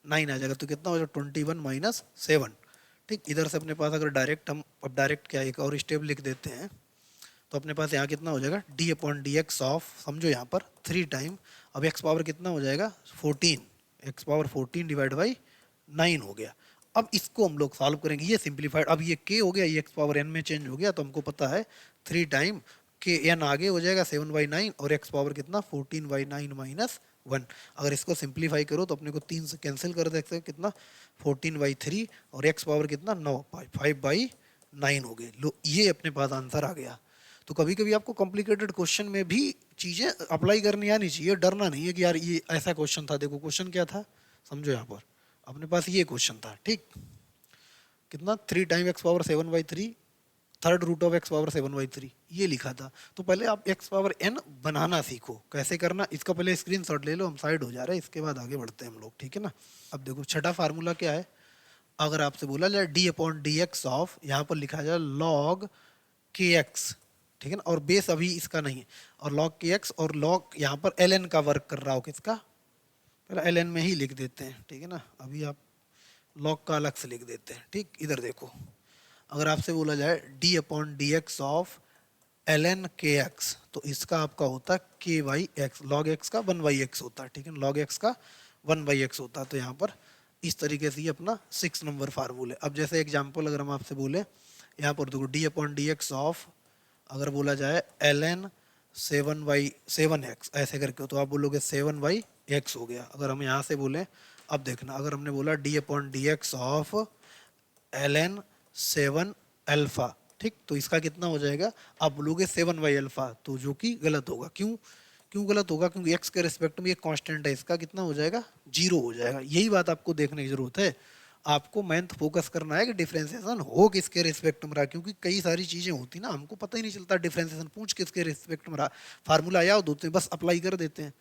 9 आ जाएगा तो कितना हो जाएगा 21 माइनस 7, ठीक। इधर से अपने पास अगर डायरेक्ट हम अब डायरेक्ट क्या एक और स्टेप लिख देते हैं तो अपने पास यहाँ कितना हो जाएगा d/dx ऑफ, समझो यहाँ पर 3 टाइम, अब एक्स पावर कितना हो जाएगा 14, एक्स पावर 14 डिवाइड बाई 9 हो गया। अब इसको हम लोग सॉल्व करेंगे, ये सिंप्लीफाइड, अब ये k हो गया, ये एक्स पावर n में चेंज हो गया, तो हमको पता है 3 टाइम के n आगे हो जाएगा 7/9 और एक्स पावर कितना 14/9 माइनस 1। अगर इसको सिंप्लीफाई करो तो अपने को 3 से कैंसिल कर सकते हैं, कितना 14/3 और एक्स पावर कितना 9, 5/9 हो गए। लो ये अपने पास आंसर आ गया। तो कभी कभी आपको कॉम्प्लिकेटेड क्वेश्चन में भी चीज़ें अप्लाई करनी आनी चाहिए, डरना नहीं है कि यार ये ऐसा क्वेश्चन था। देखो क्वेश्चन क्या था, समझो यहाँ पर अपने पास ये क्वेश्चन था, ठीक, कितना 3 time x power 7/3 third root of x power 7/3 ये लिखा था। तो पहले आप एक्स पावर n बनाना सीखो, कैसे करना, इसका पहले स्क्रीनशॉट ले लो, हम साइड हो जा रहे हैं, इसके बाद आगे बढ़ते हैं हम लोग, ठीक है ना। अब देखो छठा फार्मूला क्या है, अगर आपसे बोला जाए d/dx ऑफ, यहाँ पर लिखा जाए log kx, ठीक है ना, और बेस अभी इसका नहीं है, और log kx और log यहाँ पर ln का वर्क कर रहा हो, किसका, पहले ln में ही लिख देते हैं, ठीक है ना, अभी आप log का अलग से लिख देते हैं, ठीक। इधर देखो अगर आपसे बोला जाए d/dx ऑफ ln kx तो इसका आपका होता है k/x, log x का 1/x होता है, ठीक है, log x का 1/x होता है। तो यहाँ पर इस तरीके से ये अपना 6 नंबर फार्मूला है। अब जैसे एग्जांपल अगर हम आपसे बोले यहाँ पर देखो d/dx ऑफ, अगर बोला जाए ln 7/7x ऐसे करके, तो आप बोलोगे 7/x हो गया। अगर हम यहाँ से बोले, अब देखना अगर हमने बोला d/dx ऑफ ln 7 अल्फा, ठीक, तो इसका कितना हो जाएगा, आप बोलोगे 7/अल्फा, तो जो कि गलत होगा। क्यों गलत होगा, क्योंकि x के रिस्पेक्ट में ये कांस्टेंट है, इसका कितना हो जाएगा 0 हो जाएगा। यही बात आपको देखने की जरूरत है, आपको मैथ फोकस करना है कि डिफरेंशिएशन हो किसके रिस्पेक्ट में रहा, क्योंकि कई सारी चीजें होती ना हमको पता ही नहीं चलता डिफरेंशिएशन पूछ किसके रिस्पेक्ट में रहा, फार्मूला याद होते हैं बस अप्लाई कर देते हैं।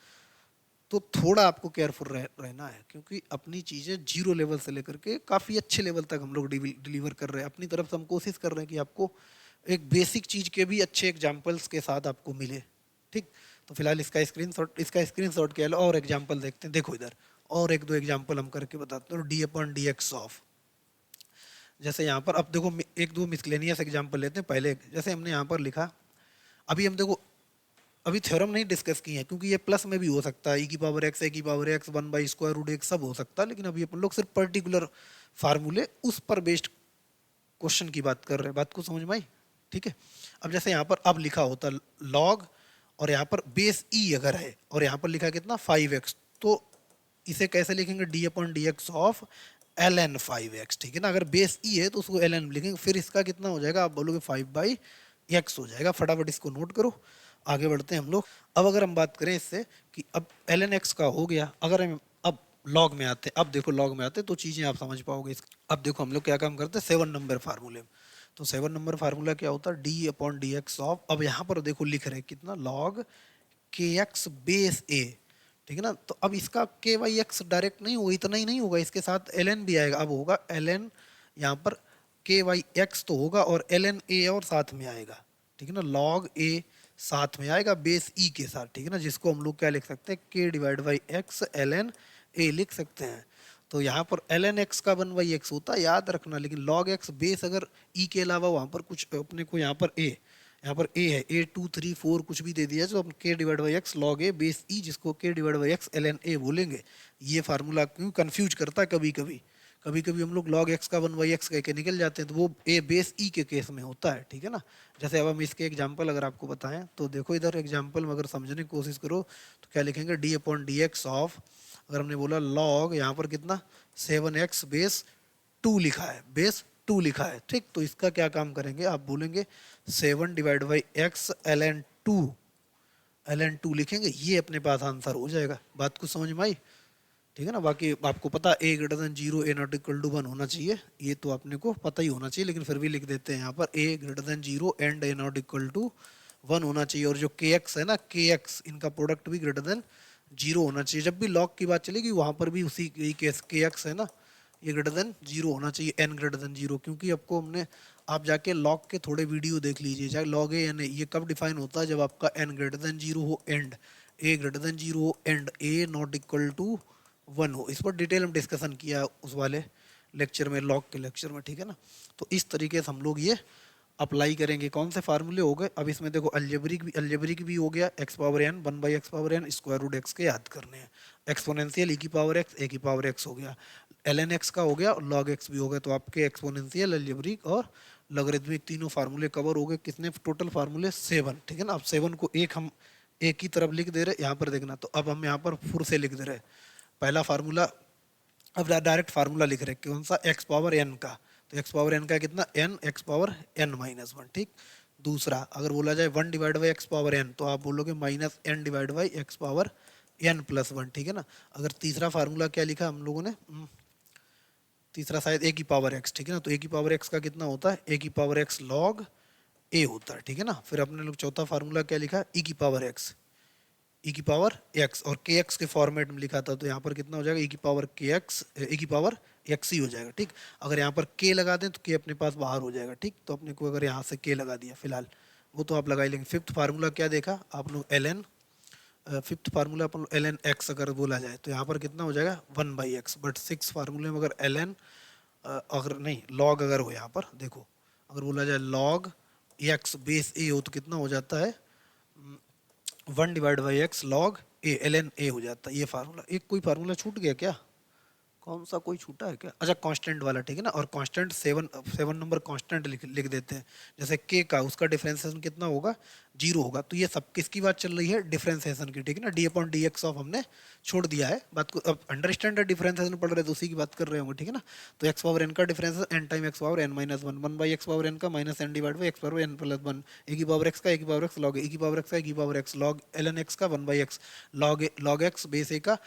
तो थोड़ा आपको केयरफुल रहना है, क्योंकि अपनी चीज़ें 0 लेवल से लेकर के काफ़ी अच्छे लेवल तक हम लोग डिलीवर कर रहे हैं, अपनी तरफ से हम कोशिश कर रहे हैं कि आपको एक बेसिक चीज़ के भी अच्छे एग्जाम्पल्स के साथ आपको मिले, ठीक। तो फिलहाल इसका स्क्रीनशॉट क्या है और एग्जाम्पल देखते हैं। देखो इधर और एक दो एग्जाम्पल हम करके बताते हैं, d/dx ऑफ, जैसे यहाँ पर अब देखो एक दो मिसलेनियस एग्जाम्पल लेते हैं। पहले जैसे हमने यहाँ पर लिखा, अभी हम देखो अभी थ्योरम नहीं डिस्कस की है, क्योंकि ये प्लस में भी हो सकता है, e⁻x, e⁻x 1/√x सब हो सकता है, लेकिन अभी अपन लोग सिर्फ पर्टिकुलर फार्मूले उस पर बेस्ड क्वेश्चन की बात कर रहे हैं। बात को समझ में आई, ठीक है। अब जैसे यहाँ पर अब लिखा होता लॉग और यहाँ पर बेस e अगर है और यहाँ पर लिखा कितना 5x, तो इसे कैसे लिखेंगे d/dx ऑफ ln 5x, ठीक है ना। अगर बेस e है तो उसको ln लिखेंगे, फिर इसका कितना हो जाएगा, आप बोलोगे 5/x हो जाएगा। फटाफट इसको नोट करो, आगे बढ़ते हैं हम लोग। अब अगर हम बात करें इससे कि अब ln x का हो गया, अगर हम अब लॉग में आते हैं, अब देखो लॉग में आते हैं तो चीज़ें आप समझ पाओगे। अब देखो हम लोग क्या काम करते हैं 7 नंबर फार्मूले में। तो 7 नंबर फार्मूला क्या होता है d/dx ऑफ, अब यहाँ पर देखो लिख रहे कितना log kx बेस a, ठीक है ना। तो अब इसका k/x डायरेक्ट नहीं होगा, इतना ही नहीं होगा, इसके साथ ln भी आएगा। अब होगा ln यहाँ पर k/x तो होगा और ln a और साथ में आएगा, ठीक है ना, log a साथ में आएगा बेस ई के साथ, ठीक है ना, जिसको हम लोग क्या लिख सकते हैं k/x ln a लिख सकते हैं। तो यहाँ पर ln x का 1/x होता है, याद रखना, लेकिन log x बेस अगर e के अलावा वहाँ पर कुछ अपने को यहाँ पर a है, a 2 3 4 कुछ भी दे दिया तो हम k/x log a base e, जिसको k/x ln a बोलेंगे। ये फार्मूला क्यों कंफ्यूज करता है, कभी कभी हम लोग log x का 1/x कह के निकल जाते हैं, तो वो a बेस e के केस में होता है, ठीक है ना। जैसे अब हम इसके एग्जांपल अगर आपको बताएं तो देखो इधर एग्जांपल में अगर समझने की कोशिश करो तो क्या लिखेंगे d/dx ऑफ, अगर हमने बोला log यहाँ पर कितना 7x बेस 2 लिखा है, बेस टू लिखा है, ठीक। तो इसका क्या काम करेंगे, आप बोलेंगे 7 डिवाइड बाई एक्स ln 2 लिखेंगे, ये अपने पास आंसर हो जाएगा। बात को समझ में आई, ठीक है ना। बाकी आपको पता a greater than 0 a not equal to 1 होना चाहिए, ये तो अपने को पता ही होना चाहिए, लेकिन फिर भी लिख देते हैं यहाँ पर a greater than 0 and a not equal to 1 होना चाहिए। और जो के एक्स है ना, के एक्स इनका प्रोडक्ट भी ग्रेटर देन 0 होना चाहिए। जब भी लॉग की बात चलेगी वहाँ पर भी उसी यही केस के एक्स है ना, ये ग्रेटर देन 0 होना चाहिए, एन ग्रेटर देन 0, क्योंकि आपको हमने, आप जाके लॉग के थोड़े वीडियो देख लीजिए, चाहे लॉग ए एन ए, ये कब डिफाइन होता है, जब आपका एन ग्रेटर देन 0 हो एंड ए ग्रेटर देन 0 हो and a not equal to 1 हो। इस पर डिटेल में डिस्कशन किया उस वाले लेक्चर में, लॉग के लेक्चर में, ठीक है ना। तो इस तरीके से हम लोग ये अप्लाई करेंगे। कौन से फार्मूले हो गए, अब इसमें देखो अलजेब्रिक भी हो गया, x power n 1 by x power n square root x के याद करने हैं, एक्सपोनेंशियल ई की पावर एक्स ए की पावर एक्स हो गया, ln एक्स का हो गया, लॉग एक्स भी हो गया। तो आपके एक्सपोनेंशियल, अलजेब्रिक और लॉगरिथमिक तीनों फार्मूले कवर हो गए। कितने टोटल फार्मूले, 7, ठीक है ना। अब 7 को हम एक ही तरफ लिख दे रहे, यहाँ पर देखना। तो अब हम यहाँ पर फिर से लिख दे रहे, पहला फार्मूला, अब डायरेक्ट फार्मूला लिख रहे कौन सा, एक्स पावर एन का। तो एक्स पावर एन का कितना, n x power n minus 1, ठीक। दूसरा अगर बोला जाए 1 divide by x power n, तो आप बोलोगे minus n divide by x power n plus 1, ठीक है ना। अगर तीसरा फार्मूला क्या लिखा हम लोगों ने, तीसरा शायद ए की पावर एक्स, ठीक है ना। तो ए की पावर एक्स का कितना होता है, ए की पावर एक्स लॉग ए होता है, ठीक है ना। फिर अपने लोग चौथा फार्मूला क्या लिखा, ई की पावर एक्स, ई की पावर एक्स, और के एक्स के फॉर्मेट में लिखा था, तो यहाँ पर कितना हो जाएगा, ई की पावर के एक्स, ई की पावर एक्स ही हो जाएगा, ठीक। अगर यहाँ पर के लगा दें तो के अपने पास बाहर हो जाएगा, ठीक। तो अपने को अगर यहाँ से के लगा दिया फिलहाल, वो तो आप लगा ही लेंगे। फिफ्थ फार्मूला क्या देखा आप लोग, एल एन, फिफ्थ फार्मूला अपन एल एन एक्स अगर बोला जाए तो यहाँ पर कितना हो जाएगा 1 बाई एक्स। बट सिक्स फार्मूले में अगर एल एन, अगर नहीं लॉग अगर हो, यहाँ पर देखो अगर बोला जाए लॉग एक्स बेस ए हो, तो कितना हो जाता है 1 divide by x log a, L N A हो जाता है ये फार्मूला। एक कोई फार्मूला छूट गया क्या, कौन सा कोई छूटा है क्या, अच्छा कांस्टेंट वाला, ठीक है ना। और कांस्टेंट 7 नंबर कांस्टेंट लिख देते हैं। जैसे के का, उसका डिफरेंशिएशन कितना होगा, 0 होगा। तो ये सब किसकी बात चल रही है, डिफरेंशिएशन की, ठीक है ना। D upon D x of हमने छोड़ दिया है बात को, अब अंडरस्टैंड डिफरेंशिएशन पढ़ रहे तो उसी की बात कर रहे होंगे, ठीक है ना। तो एक्स पावर एन का differentiation n time x power n minus 1, 1 by x power n का minus n divide by x power n plus 1, a की पावर एक्स का ए की पावर एक्स लॉग ए की पावर एक्स का a की power x log l n x का 1 by x log x base a का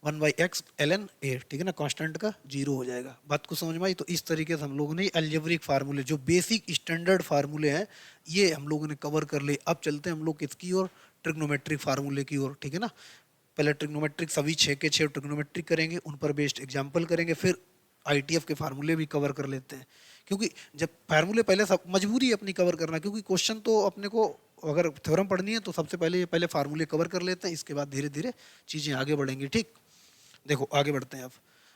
1 by x l N a, ठीक है ना। कांस्टेंट का 0 हो जाएगा। बात को समझ में आई। तो इस तरीके से हम लोगों ने अलजेब्रिक फार्मूले, जो बेसिक स्टैंडर्ड फार्मूले हैं, ये हम लोगों ने कवर कर लिए। अब चलते हैं हम लोग किसकी ओर, ट्रिग्नोमेट्रिक फार्मूले की ओर, ठीक है ना। पहले ट्रिग्नोमेट्रिक सभी 6 के 6 ट्रिग्नोमेट्रिक करेंगे, उन पर बेस्ड एग्जाम्पल करेंगे, फिर आईटीएफ के फार्मूले भी कवर कर लेते हैं। क्योंकि जब फार्मूले पहले सब मजबूरी है अपनी कवर करना, क्योंकि क्वेश्चन तो अपने को अगर थ्योरम पढ़नी है तो सबसे पहले फार्मूले कवर कर लेते हैं, इसके बाद धीरे धीरे चीज़ें आगे बढ़ेंगी, ठीक। देखो आगे बढ़ते हैं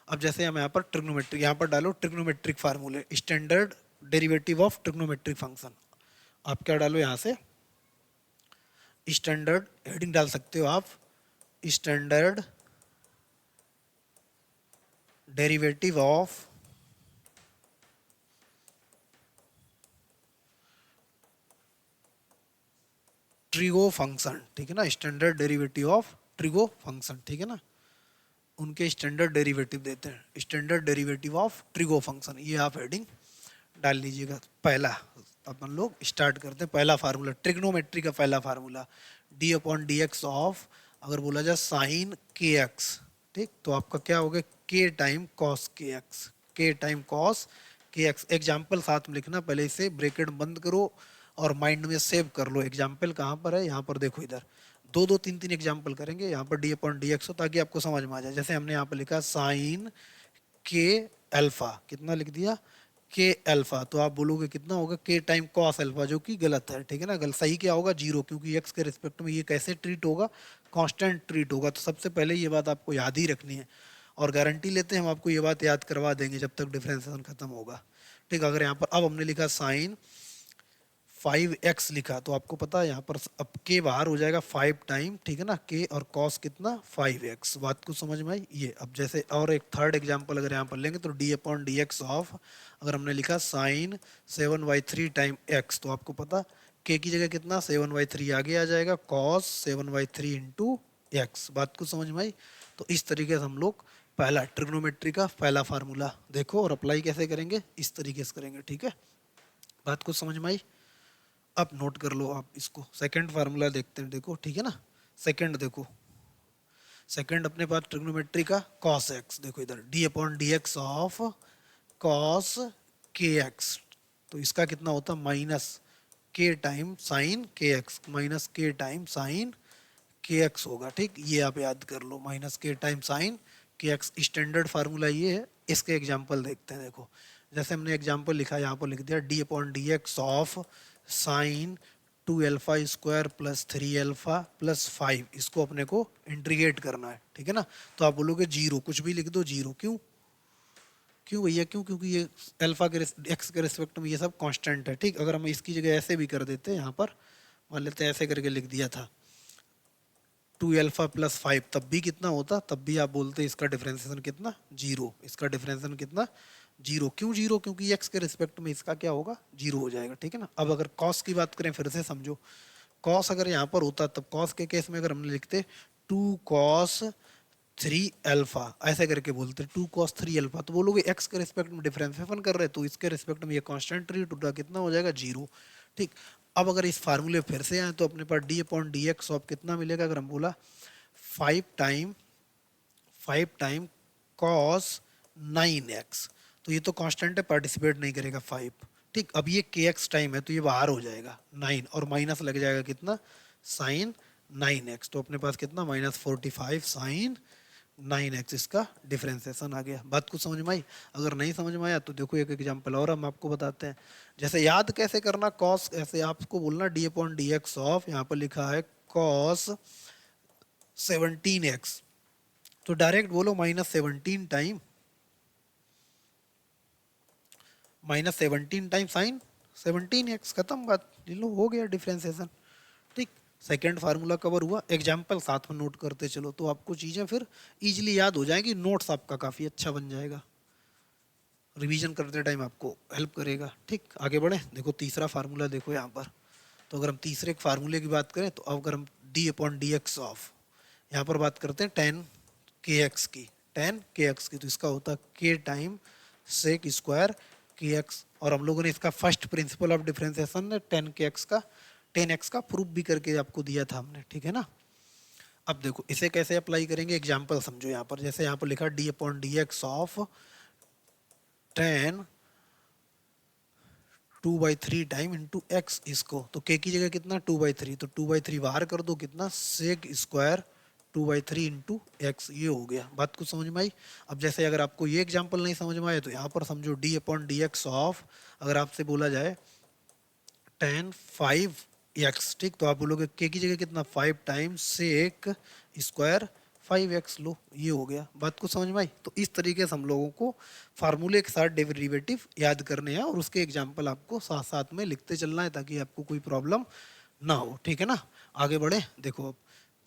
अब जैसे हम यहाँ पर ट्रिग्नोमेट्रिक, यहाँ पर डालो ट्रिग्नोमेट्रिक फार्मूले, standard derivative of trigonometric function. आप क्या डालो यहाँ से, स्टैंडर्ड हेडिंग डाल सकते हो आप, standard derivative of trigo function, ठीक है ना। Standard derivative of trigo function, ठीक है ना। उनके स्टैंडर्ड डेरिवेटिव देते हैं, standard derivative of trigo function, ये आप हेडिंग डाल लीजिएगा। पहला अपन लोग स्टार्ट करते हैं, पहला फार्मूला ट्रिग्नोमेट्री का पहला formula, D upon D x of, अगर बोला जाए साइन के एक्स, ठीक। तो आपका क्या हो गया, के टाइम कॉस के एक्स, के टाइम कॉस के एक्स। एग्जाम्पल साथ में लिखना, पहले इसे ब्रैकेट बंद करो और माइंड में सेव कर लो। एग्जाम्पल कहाँ पर है, यहाँ पर देखो, इधर दो दो तीन तीन एग्जाम्पल करेंगे, यहाँ पर डी अपॉन डी एक्स हो, ताकि आपको समझ में आ जाए। जैसे हमने यहाँ पर लिखा साइन के अल्फा, कितना लिख दिया, के अल्फा। तो आप बोलोगे कितना होगा, के टाइम कॉस अल्फा, जो कि गलत है, ठीक है ना। गलत, सही क्या होगा, 0, क्योंकि एक्स के रिस्पेक्ट में ये कैसे ट्रीट होगा, कांस्टेंट ट्रीट होगा। तो सबसे पहले ये बात आपको याद ही रखनी है, और गारंटी लेते हैं हम आपको ये बात याद करवा देंगे जब तक डिफरेंशिएशन खत्म होगा, ठीक। अगर यहाँ पर अब हमने लिखा साइन 5x लिखा, तो आपको पता है यहाँ पर अब के बाहर हो जाएगा 5 टाइम, ठीक है ना। के और कॉस कितना 5x, बात को समझ में आई ये। अब जैसे और एक थर्ड एग्जांपल अगर यहाँ पर लेंगे, तो D upon D x of, अगर हमने लिखा साइन 7/3 टाइम x, तो आपको पता के की जगह कितना 7/3 आगे आ जाएगा, कॉस 7/3 इंटू एक्स। बात को समझ में आई। तो इस तरीके से हम लोग पहला ट्रिग्नोमेट्री का पहला फार्मूला देखो और अप्लाई कैसे करेंगे, इस तरीके से करेंगे, ठीक है। बात को समझ में आई? अब नोट कर लो आप इसको। सेकंड फार्मूला देखते हैं, देखो ठीक है ना। सेकंड देखो, सेकंड अपने पास ट्रिग्नोमेट्री का cos x, देखो इधर d upon D x of cos kx, तो इसका कितना होता है minus k time sine kx, minus k time sine kx होगा, ठीक। ये आप याद कर लो, minus k time sine kx standard formula ये है। इसके एग्जांपल देखते हैं, देखो जैसे हमने एग्जांपल लिखा यहाँ पर लिख दिया d upon D x of sine 2α² plus 3α plus 5, इसको अपने को इंटीग्रेट करना है, ठीक है ना। तो आप बोलोगे जीरो, कुछ भी लिख दो जीरो, क्यों क्यों भैया क्यों? क्योंकि ये अल्फा के एक्स के रिस्पेक्ट में ये सब कांस्टेंट है, ठीक। अगर हम इसकी जगह ऐसे भी कर देते, यहाँ पर मान लेते हैं ऐसे करके लिख दिया था 2α प्लस 5, तब भी कितना होता, तब भी आप बोलते इसका डिफरेंशिएशन कितना, जीरो। इसका डिफरेंशिएशन कितना, जीरो। क्यों जीरो? क्योंकि एक्स के रिस्पेक्ट में इसका क्या होगा, जीरो हो जाएगा, ठीक है ना। अब अगर कॉस की बात करें, फिर से समझो, कॉस अगर यहाँ पर होता तब कॉस के केस में अगर हमने लिखते 2cos3α, ऐसे करके बोलते 2cos3α, तो बोलोगे एक्स के रिस्पेक्ट में डिफरेंशिएशन कर रहे, तो इसके रिस्पेक्ट में ये कांस्टेंट ट्रीट होगा, कितना हो जाएगा, जीरो, ठीक। अब अगर इस फार्मूले फिर से आए तो अपने पास d upon D x of कितना मिलेगा, अगर हम बोला 5 टाइम cos 9x, तो ये तो कांस्टेंट है, पार्टिसिपेट नहीं करेगा 5, ठीक। अब ये kx टाइम है तो ये बाहर हो जाएगा 9 और माइनस लग जाएगा कितना, साइन 9x, तो अपने पास कितना -45 साइन 9x, इसका डिफरेंशिएशन आ गया। बात कुछ समझ में आई? अगर नहीं समझ में आया तो देखो एक एग्जांपल और हम आपको बताते हैं। जैसे याद कैसे करना कॉस, ऐसे आपको बोलना d upon D x of, यहाँ पर लिखा है cos 17x, तो डायरेक्ट बोलो -17 टाइम साइन 17x, खत्म बात, ले लो, हो गया डिफरेंशिएशन, ठीक। सेकेंड फार्मूला कवर हुआ। एग्जाम्पल साथ में नोट करते चलो तो आपको चीज़ें फिर इजीली याद हो जाएंगी, नोट्स आपका काफ़ी अच्छा बन जाएगा, रिवीजन करते टाइम आपको हेल्प करेगा, ठीक। आगे बढ़े, देखो तीसरा फार्मूला देखो यहाँ पर। तो अगर हम तीसरे फार्मूले की बात करें तो अगर हम d upon D x of, यहाँ पर बात करते हैं tan kx की, तो इसका होता है k time sec square kx, और हम लोगों ने इसका first principle of differentiation tan x का प्रूफ भी करके आपको दिया था हमने, ठीक है ना। अब देखो इसे कैसे अप्लाई करेंगे, एग्जांपल समझो यहाँ पर। जैसे यहाँ पर लिखा d upon D x of tan 2/3 time into x, इसको तो k की जगह कितना 2/3, तो 2/3 बाहर कर दो, कितना सेक स्क्वायर 2/3 इंटू एक्स, ये हो गया। बात कुछ समझ में आई? अब जैसे अगर आपको ये एग्जांपल नहीं समझ में आए तो यहाँ पर समझो d upon D x of, अगर आपसे बोला जाए tan 5x, ठीक, तो आप बोलोगे k की जगह कितना 5 टाइम सेक स्क्वायर 5x, लो ये हो गया। बात को समझ में आई? तो इस तरीके से हम लोगों को फार्मूले के साथ डेरिवेटिव याद करने हैं और उसके एग्जांपल आपको साथ साथ में लिखते चलना है ताकि आपको कोई प्रॉब्लम ना हो, ठीक है ना। आगे बढ़े, देखो अब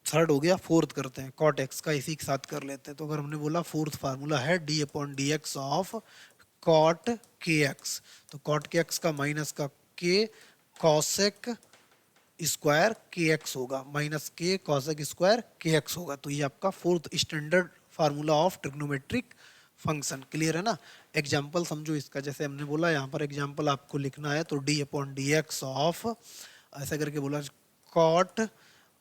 थर्ड हो गया, फोर्थ करते हैं, कॉट एक्स का इसी के साथ कर लेते हैं। तो अगर हमने बोला फोर्थ फार्मूला है d upon D x of cot k x, तो कॉट के एक्स का माइनस का k cosec square k x होगा, minus k cosec square k x होगा। तो ये आपका fourth standard formula of trigonometric function, clear है ना। एग्जांपल समझो इसका, जैसे हमने बोला यहाँ पर एग्जांपल आपको लिखना है, तो d upon D x of, ऐसा करके बोला कॉट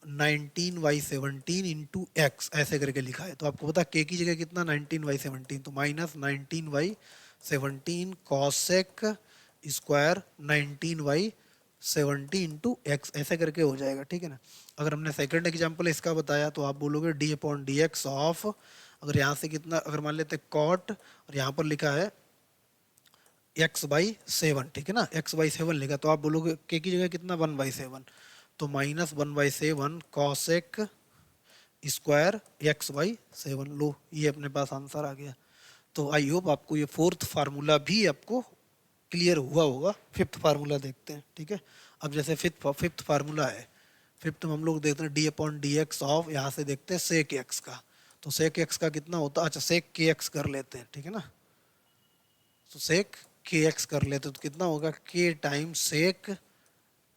19/17 इंटू एक्स, ऐसे करके लिखा है। तो आपको पता k की जगह कितना 19/17, तो -19/17 कॉसेक स्क्वायर 19/70 इंटू एक्स, ऐसे करके हो जाएगा, ठीक है ना। अगर हमने सेकंड एग्जांपल इसका बताया तो आप बोलोगे d upon D x of, अगर यहाँ से कितना, अगर मान लेते कॉट और यहाँ पर लिखा है x/7, ठीक है ना, x/7 लिखा, तो आप बोलोगे k की जगह कितना 1/7, तो -1/7 कॉसेक स्क्वायर x/7, लो ये अपने पास आंसर आ गया। तो आई होप आपको ये फोर्थ फार्मूला भी आपको क्लियर हुआ होगा। फिफ्थ फार्मूला देखते हैं, ठीक है। अब जैसे फिफ्थ फार्मूला है, फिफ्थ में हम लोग देखते हैं d upon D x of, यहाँ से देखते हैं सेक एक्स का, तो सेक एक्स का कितना होता है, अच्छा सेक के एक्स कर लेते हैं, ठीक है ना। तो सेक के एक्स कर लेते हैं तो कितना होगा k टाइम सेक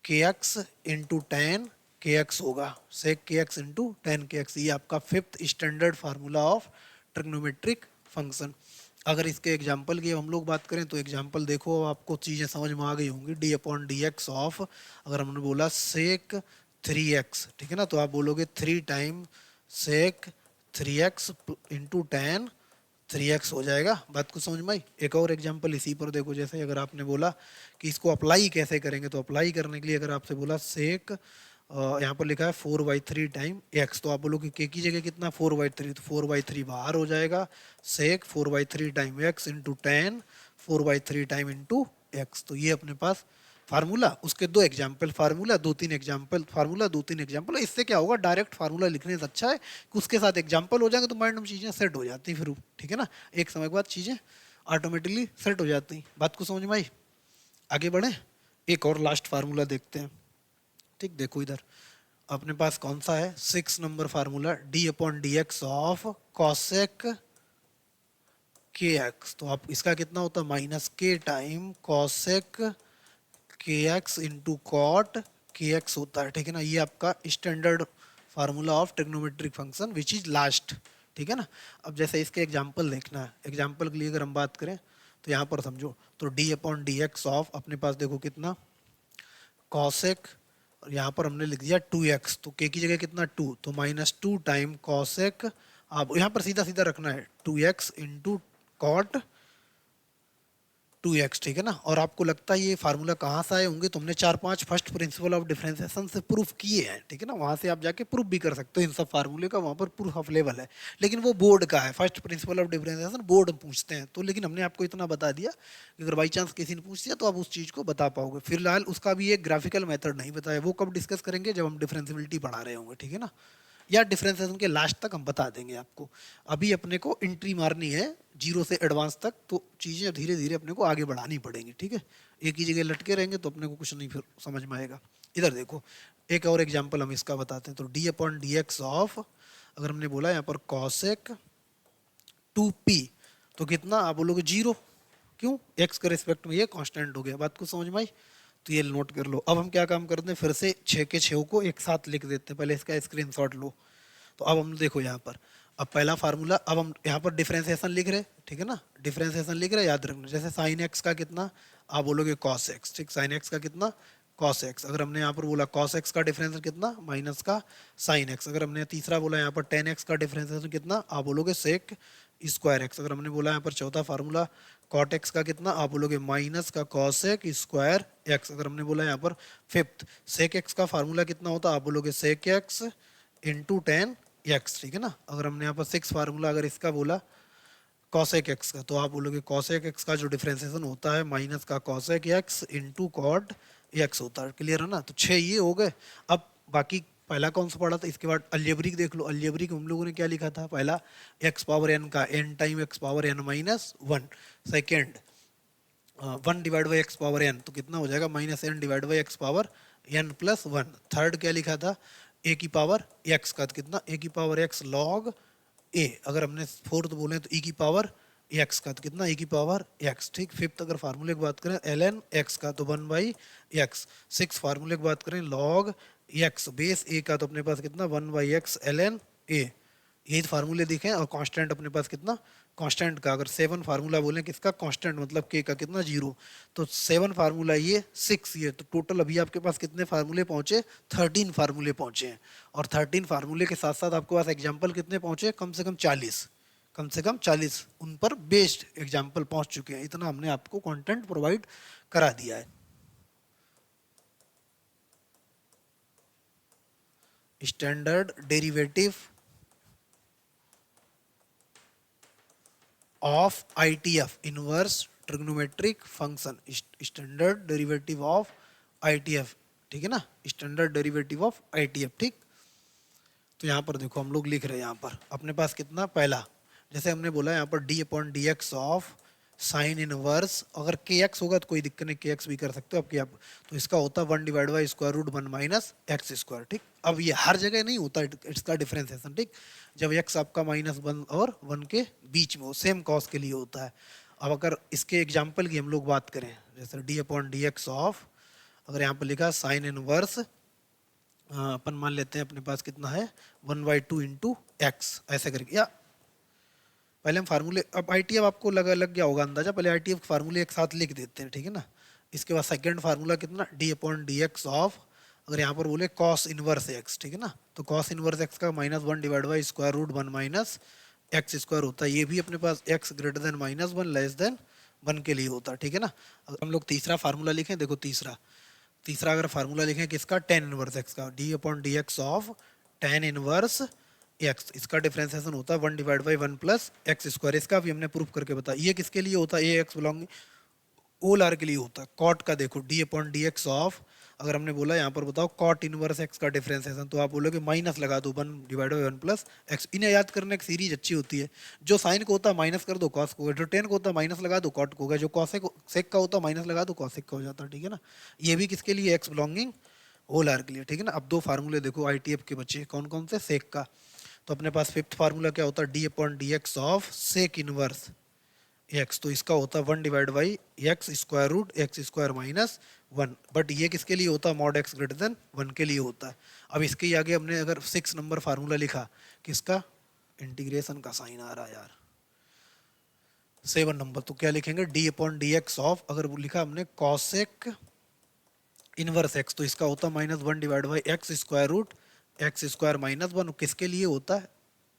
के एक्स इंटू टेन के एक्स होगा, सेक के एक्स इंटू टेन के एक्स। ये आपका fifth standard formula of trigonometric function. अगर इसके एग्जाम्पल की हम लोग बात करें तो एग्जाम्पल देखो, आपको चीज़ें समझ में आ गई होंगी। D upon D x of, अगर हमने बोला सेक 3x, ठीक है ना, तो आप बोलोगे 3 टाइम सेक 3x इंटू टेन 3x हो जाएगा। बात को समझ में आई। एक और एग्जाम्पल इसी पर देखो, जैसे अगर आपने बोला कि इसको अप्लाई कैसे करेंगे, तो अप्लाई करने के लिए अगर आपसे बोला सेक, यहाँ पर लिखा है 4/3 टाइम x, तो आप बोलोगे k की जगह कितना 4/3, तो 4/3 बाहर हो जाएगा। सेक 4/3 time x into ten 4/3 time into x. तो ये अपने पास फार्मूला, उसके दो एग्जाम्पल फार्मूला, दो तीन एग्जाम्पल फार्मूला, दो तीन एग्जाम्पल। इससे क्या होगा, डायरेक्ट फार्मूला लिखने से अच्छा है कि उसके साथ एग्जाम्पल हो जाएंगे तो माइंड में चीज़ें सेट हो जाती हैं फिर, ठीक है ना। एक समय के बाद चीज़ें ऑटोमेटिकली सेट हो जाती हैं। बात को समझ में आई। आगे बढ़े, एक और लास्ट फार्मूला देखते हैं। ठीक, देखो इधर अपने पास कौन सा है, 6 number formula, D upon D x of cosec के एक्स। तो आप इसका कितना होता है, माइनस के टाइम कॉसेक के x into cot k x होता है, ठीक है ना। ये आपका standard formula of trigonometric function which is last, ठीक है ना। अब जैसे इसके एग्जाम्पल देखना है, एग्जाम्पल के लिए अगर हम बात करें तो यहाँ पर समझो, तो D upon D x of अपने पास देखो कितना कॉसेक, और यहाँ पर हमने लिख दिया 2x, तो k की जगह कितना 2, तो -2 टाइम कॉसेक, आप यहाँ पर सीधा सीधा रखना है 2x इंटू कॉट 2x, ठीक है ना। और आपको लगता है ये फार्मूला कहाँ से आए होंगे, तुमने 4-5 फर्स्ट प्रिंसिपल ऑफ डिफरेंशिएशन से प्रूफ किए हैं, ठीक है ना। वहाँ से आप जाके प्रूफ भी कर सकते हो इन सब फार्मूले का, वहाँ पर प्रूफ अवेलेबल है। लेकिन वो बोर्ड का है, first principle of differentiation board पूछते हैं तो। लेकिन हमने आपको इतना बता दिया कि अगर बाई चांस किसी ने पूछ दिया तो आप उस चीज़ को बता पाओगे। फिलहाल उसका भी एक ग्राफिकल मेथड नहीं बताया, वो कब डिस्कस करेंगे, जब हम डिफरेंशियबिलिटी पढ़ा रहे होंगे, ठीक है ना, या डिफरेंशिएशन के लास्ट तक हम बता देंगे आपको। अभी अपने को एंट्री मारनी है जीरो से एडवांस तक, तो चीज़ें धीरे धीरे अपने को आगे बढ़ानी पड़ेंगी, ठीक है। एक ही जगह लटके रहेंगे तो अपने को कुछ नहीं फिर समझ में आएगा। इधर देखो एक और एग्जांपल हम इसका बताते हैं, तो D upon D x of, अगर हमने बोला यहाँ पर कॉसेक 2p, तो कितना, आप बोलोगे 0, क्यों, एक्स के रिस्पेक्ट में ये कांस्टेंट हो गया। बात को समझ में आई। तो ये नोट कर लो। अब हम क्या काम करते हैं, फिर से 6 के 6 को एक साथ लिख देते हैं, पहले इसका स्क्रीनशॉट लो। तो अब हम देखो यहाँ पर, अब पहला फार्मूला, अब हम यहाँ पर डिफरेंशिएशन लिख रहे, ठीक है ना, डिफरेंशिएशन लिख रहे, याद रखना। जैसे साइन एक्स का कितना, आप बोलोगे कॉस एक्स, ठीक, साइन एक्स का कितना कॉस एक्स। अगर हमने यहाँ पर बोला कॉस एक्स का डिफरेंशियल कितना, माइनस का साइन एक्स। अगर हमने तीसरा बोला यहाँ पर टेन एक्स का डिफरेंशिएशन कितना, आप बोलोगे सेक स्क्वायर एक्स। अगर हमने बोला यहाँ पर चौथा फार्मूला कॉट एक्स का कितना, आप बोलोगे माइनस का कॉसेक स्क्वायर एक्स। अगर हमने बोला यहाँ पर फिफ्थ सेक एक्स का फार्मूला कितना होता, आप बोलोगे sec x into tan x, ठीक है ना। अगर हमने यहाँ पर सिक्स फार्मूला अगर इसका बोला कॉसेक एक्स का, तो आप बोलोगे कॉसेक एक्स का जो डिफरेंशिएशन होता है माइनस का cosec x into cot x होता है। क्लियर है ना। तो 6 ये हो गए। अब बाकी पहला कौन सा पढ़ा था, इसके बाद अलजेब्रिक देख लो। अलजेब्रिक हम लोगों ने क्या लिखा था, पहला एक्स पावर एन का n time x power n minus one. Second 1 divide by x power n, तो कितना हो जाएगा minus n divide by x power n plus one. Third क्या लिखा था, ए की पावर एक्स का, तो कितना ए की पावर एक्स लॉग ए। अगर हमने फोर्थ बोले तो ई की पावर एक्स का, तो कितना ए की पावर एक्स, ठीक। फिफ्थ अगर फार्मूले की बात करें एल एन एक्स का, तो 1/x। सिक्स फार्मूले की बात करें लॉग एक्स बेस ए का, तो अपने पास कितना 1/x एल एन ए। यही फार्मूले दिखे। और कांस्टेंट अपने पास कितना कांस्टेंट का, अगर 7 फार्मूला बोलें किसका कांस्टेंट मतलब के का, कितना 0। तो 7 फार्मूला ये 6 ये, तो टोटल अभी आपके पास कितने फार्मूले पहुंचे, 13 फार्मूले पहुंचे हैं। और 13 फार्मूले के साथ साथ आपके पास एग्जाम्पल कितने पहुंचे, कम से कम 40, कम से कम 40 उन पर बेस्ड एग्जाम्पल पहुंच चुके हैं। इतना हमने आपको कंटेंट प्रोवाइड करा दिया है। Standard derivative of ITF inverse trigonometric function, standard derivative of ITF, ठीक है ना, स्टैंडर्ड डेरिवेटिव ऑफ ITF, ठीक। तो यहाँ पर देखो हम लोग लिख रहे हैं यहाँ पर अपने पास कितना, पहला जैसे हमने बोला यहाँ पर d upon D x of sine inverse, अगर के एक्स होगा तो कोई दिक्कत नहीं, के एक्स भी कर सकते हो आपके आप, तो इसका होता है 1 divide by square root 1 minus x square, ठीक। अब ये हर जगह नहीं होता इसका डिफरेंशिएशन, ठीक। जब एक्स आपका -1 और 1 के बीच में हो, सेम कॉस के लिए होता है। अब अगर इसके एग्जाम्पल की हम लोग बात करें, जैसे D upon D x of, अगर यहाँ पर लिखा साइन इनवर्स, अपन मान लेते हैं अपने पास कितना है 1/2 इंटू एक्स, ऐसे करके, या पहले हम फार्मूले, अब आईटीएफ आपको लग गया होगा अंदाजा, पहले आईटीएफ फार्मूले एक साथ लिख देते हैं, ठीक है ना। इसके बाद सेकंड फार्मूला कितना, D upon D x of, अगर यहाँ पर बोले कॉस इनवर्स एक्स, ठीक है ना, तो कॉस इनवर्स एक्स का -1 divide by square root 1 minus x square होता है। ये भी अपने पास x greater than -1 less than 1 के लिए होता है, ठीक है ना। अगर हम लोग तीसरा फार्मूला लिखें, देखो तीसरा तीसरा अगर फार्मूला लिखें किसका, टेन इनवर्स एक्स का, D upon D x of ten inverse x, इसका डिफरेंशिएशन होता है 1 divide by 1 plus x square. इसका भी हमने प्रूफ करके बताया। ये किसके लिए होता है, ए एक्स बिलोंगिंग ओल आर के लिए होता है। कॉट का देखो D upon D x of, अगर हमने बोला यहाँ पर बताओ कॉट इनवर्स एक्स का डिफरेंशिएशन, तो आप बोलोगे माइनस लगा दो 1 डिवाइड बाई 1 प्लस एक्स। इन्हें याद करने की सीरीज अच्छी होती है। जो साइन को होता है माइनस कर दो कॉस को, जो टेन को होता है माइनस लगा दो कॉट को होगा, जो कॉसेक सेक का होता है माइनस लगा दो कॉसेक का हो जाता है, ठीक है ना। ये भी किसके लिए, एक्स बिलोंगिंग होल आर के लिए, ठीक है ना। अब दो फार्मूले देखो आईटीएफ के बच्चे, कौन कौन से, सेक का। तो अपने पास फिफ्थ फार्मूला क्या होता है, D upon D x of sec inverse x, तो इसका होता है 1 divide by x square root x square minus 1। But ये किसके लिए होता है, मॉड एक्स ग्रेटर देन 1 के लिए होता है। अब इसके आगे हमने अगर 6 नंबर फार्मूला लिखा, किसका, इंटीग्रेशन का साइन आ रहा है यार, 7 नंबर, तो क्या लिखेंगे, D upon D x of, अगर वो लिखा हमने कॉसेक इनवर्स एक्स, तो इसका होता है -1 divide by x square root x square minus 1। किसके लिए होता है,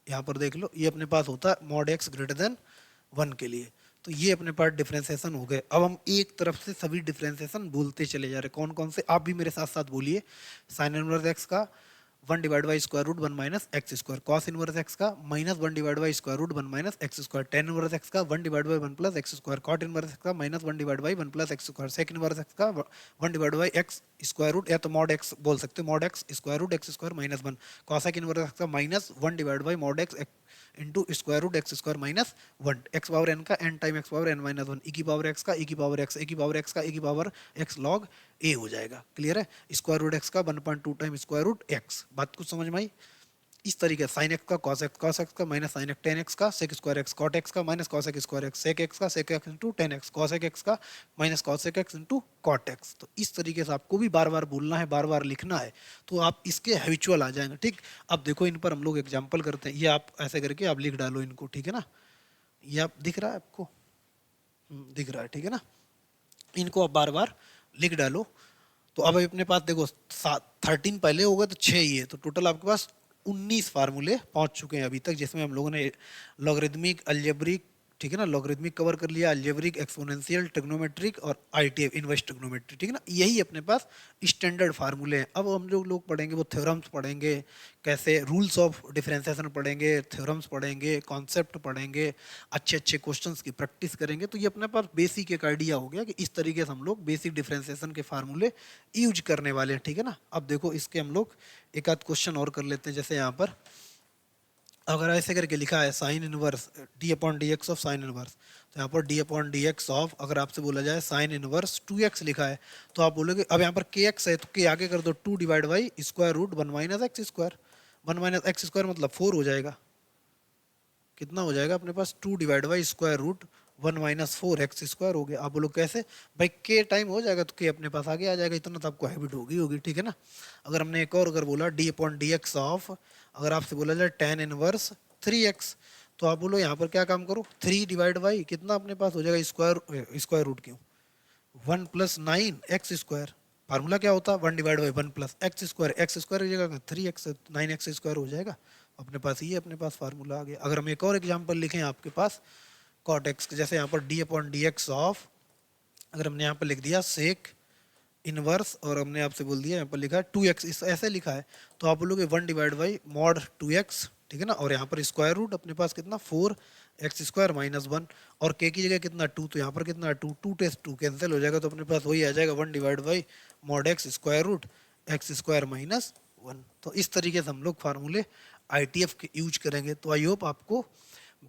यहाँ पर देख लो, ये अपने पास होता है मॉड एक्स ग्रेटर देन 1 के लिए। तो ये अपने पास डिफरेंशिएशन हो गए। अब हम एक तरफ से सभी डिफरेंशिएशन बोलते चले जा रहे, कौन कौन से, आप भी मेरे साथ साथ बोलिए। साइन इनवर्स एक्स का 1 divide by square root 1 minus x square, cos inverse x का -1 divide by square root 1 minus x square, tan inverse x का 1 divide by 1 plus x square, cot inverse x का -1 divide by 1 plus x square, sec inverse x का 1 divide by x square root, या तो mod x बोल सकते हो, mod x square root x square minus 1, cosec inverse x का -1 divide by mod x into square root x square minus 1, x power n का n time x power n minus 1, e की power x का ई की power x, ए की power x का a की power x log ए हो जाएगा। क्लियर है, स्क्वायर रूट एक्स का 1.2 टाइम स्क्वायर रूट एक्स। बात कुछ समझ में आई। इस तरीके से साइन एक्स का कॉस एक्स का minus sine x tan x का sec square x, cot x का minus cos x square x, sec x का sec x into tan x, cosec x का minus cosec x into cot x. तो इस तरीके से आपको भी बार बार बोलना है, बार बार लिखना है, तो आप इसके हैबिचुअल आ जाएंगे। ठीक, अब देखो इन पर हम लोग एग्जाम्पल करते हैं। ये आप ऐसे करके आप लिख डालो इनको, ठीक है ना। ये आप दिख रहा है आपको, दिख रहा है, ठीक है ना। इनको आप बार बार लिख डालो। तो अब अपने पास देखो 13 पहले होगा तो 6 ये, तो टोटल आपके पास 19 फार्मूले पहुंच चुके हैं अभी तक, जिसमें हम लोगों ने लॉगरिदमिक, अलजेब्रिक, ठीक है ना, लॉगरिदमिक कवर कर लिया, अलजेब्रिक, एक्सपोनेंशियल, ट्रिग्नोमेट्रिक और आईटीएफ इनवर्स ट्रिग्नोमेट्री, ठीक है ना। यही अपने पास स्टैंडर्ड फार्मूले हैं। अब हम जो लोग पढ़ेंगे वो थ्योरम्स पढ़ेंगे, कैसे रूल्स ऑफ डिफरेंशिएशन पढ़ेंगे, थ्योरम्स पढ़ेंगे, कॉन्सेप्ट पढ़ेंगे, अच्छे अच्छे क्वेश्चंस की प्रैक्टिस करेंगे। तो ये अपने पास बेसिक एक आइडिया हो गया कि इस तरीके से हम लोग बेसिक डिफरेंशिएशन के फार्मूले यूज करने वाले हैं, ठीक है ना। अब देखो इसके हम लोग एक आध क्वेश्चन और कर लेते हैं। जैसे यहाँ पर अगर ऐसे करके लिखा है sine inverse D upon D x of sine inverse, तो यहाँ पर d upon D x of, अगर आपसे बोला जाए साइन इनवर्स 2x लिखा है, तो आप बोलोगे, अब यहाँ पर के एक्स है तो के आगे कर दो 2 divide by square root 1 minus x square, 1 minus x square मतलब 4 हो जाएगा। कितना हो जाएगा अपने पास, 2 divide by square root 1 minus 4 x square हो गया। आप बोलो कैसे भाई, के टाइम हो जाएगा तो के अपने पास आगे आ जाएगा, इतना तो आपको हैबिट होगी, ठीक है ना। अगर हमने एक और अगर बोला d upon D x of, अगर आपसे बोला जाए टेन इनवर्स 3x, तो आप बोलो यहाँ पर क्या काम करो, 3 डिवाइड बाई कितना अपने पास हो जाएगा, स्क्वायर रूट क्यों 1 प्लस 9 एक्स स्क्वायर। फार्मूला क्या होता है, 1 divide by 1 plus x square की जगह 3x 9x स्क्वायर हो जाएगा। अपने पास ये अपने पास फार्मूला आ गया। अगर हम एक और एग्जांपल लिखें आपके पास कॉट एक्स, जैसे यहाँ पर d upon D x of, अगर हमने यहाँ पर लिख दिया सेक इनवर्स और हमने आपसे बोल दिया यहाँ पर लिखा है 2x, ऐसे लिखा है, तो आप बोलोगे 1 डिवाइड बाई मॉड 2x, ठीक है ना। और यहाँ पर स्क्वायर रूट अपने पास कितना 4x स्क्वायर माइनस 1, और के की जगह कितना 2, तो यहाँ पर कितना 2, 2 टेस्ट 2 कैंसिल हो जाएगा, तो अपने पास वही आ जाएगा 1 divide by mod x square root x square minus 1। तो इस तरीके से हम लोग फार्मूले आईटीएफ के यूज करेंगे। तो आई होप आपको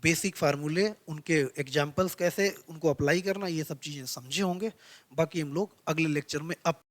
बेसिक फार्मूले, उनके एग्जाम्पल्स कैसे उनको अप्लाई करना, ये सब चीज़ें समझे होंगे। बाकी हम लोग अगले लेक्चर में अब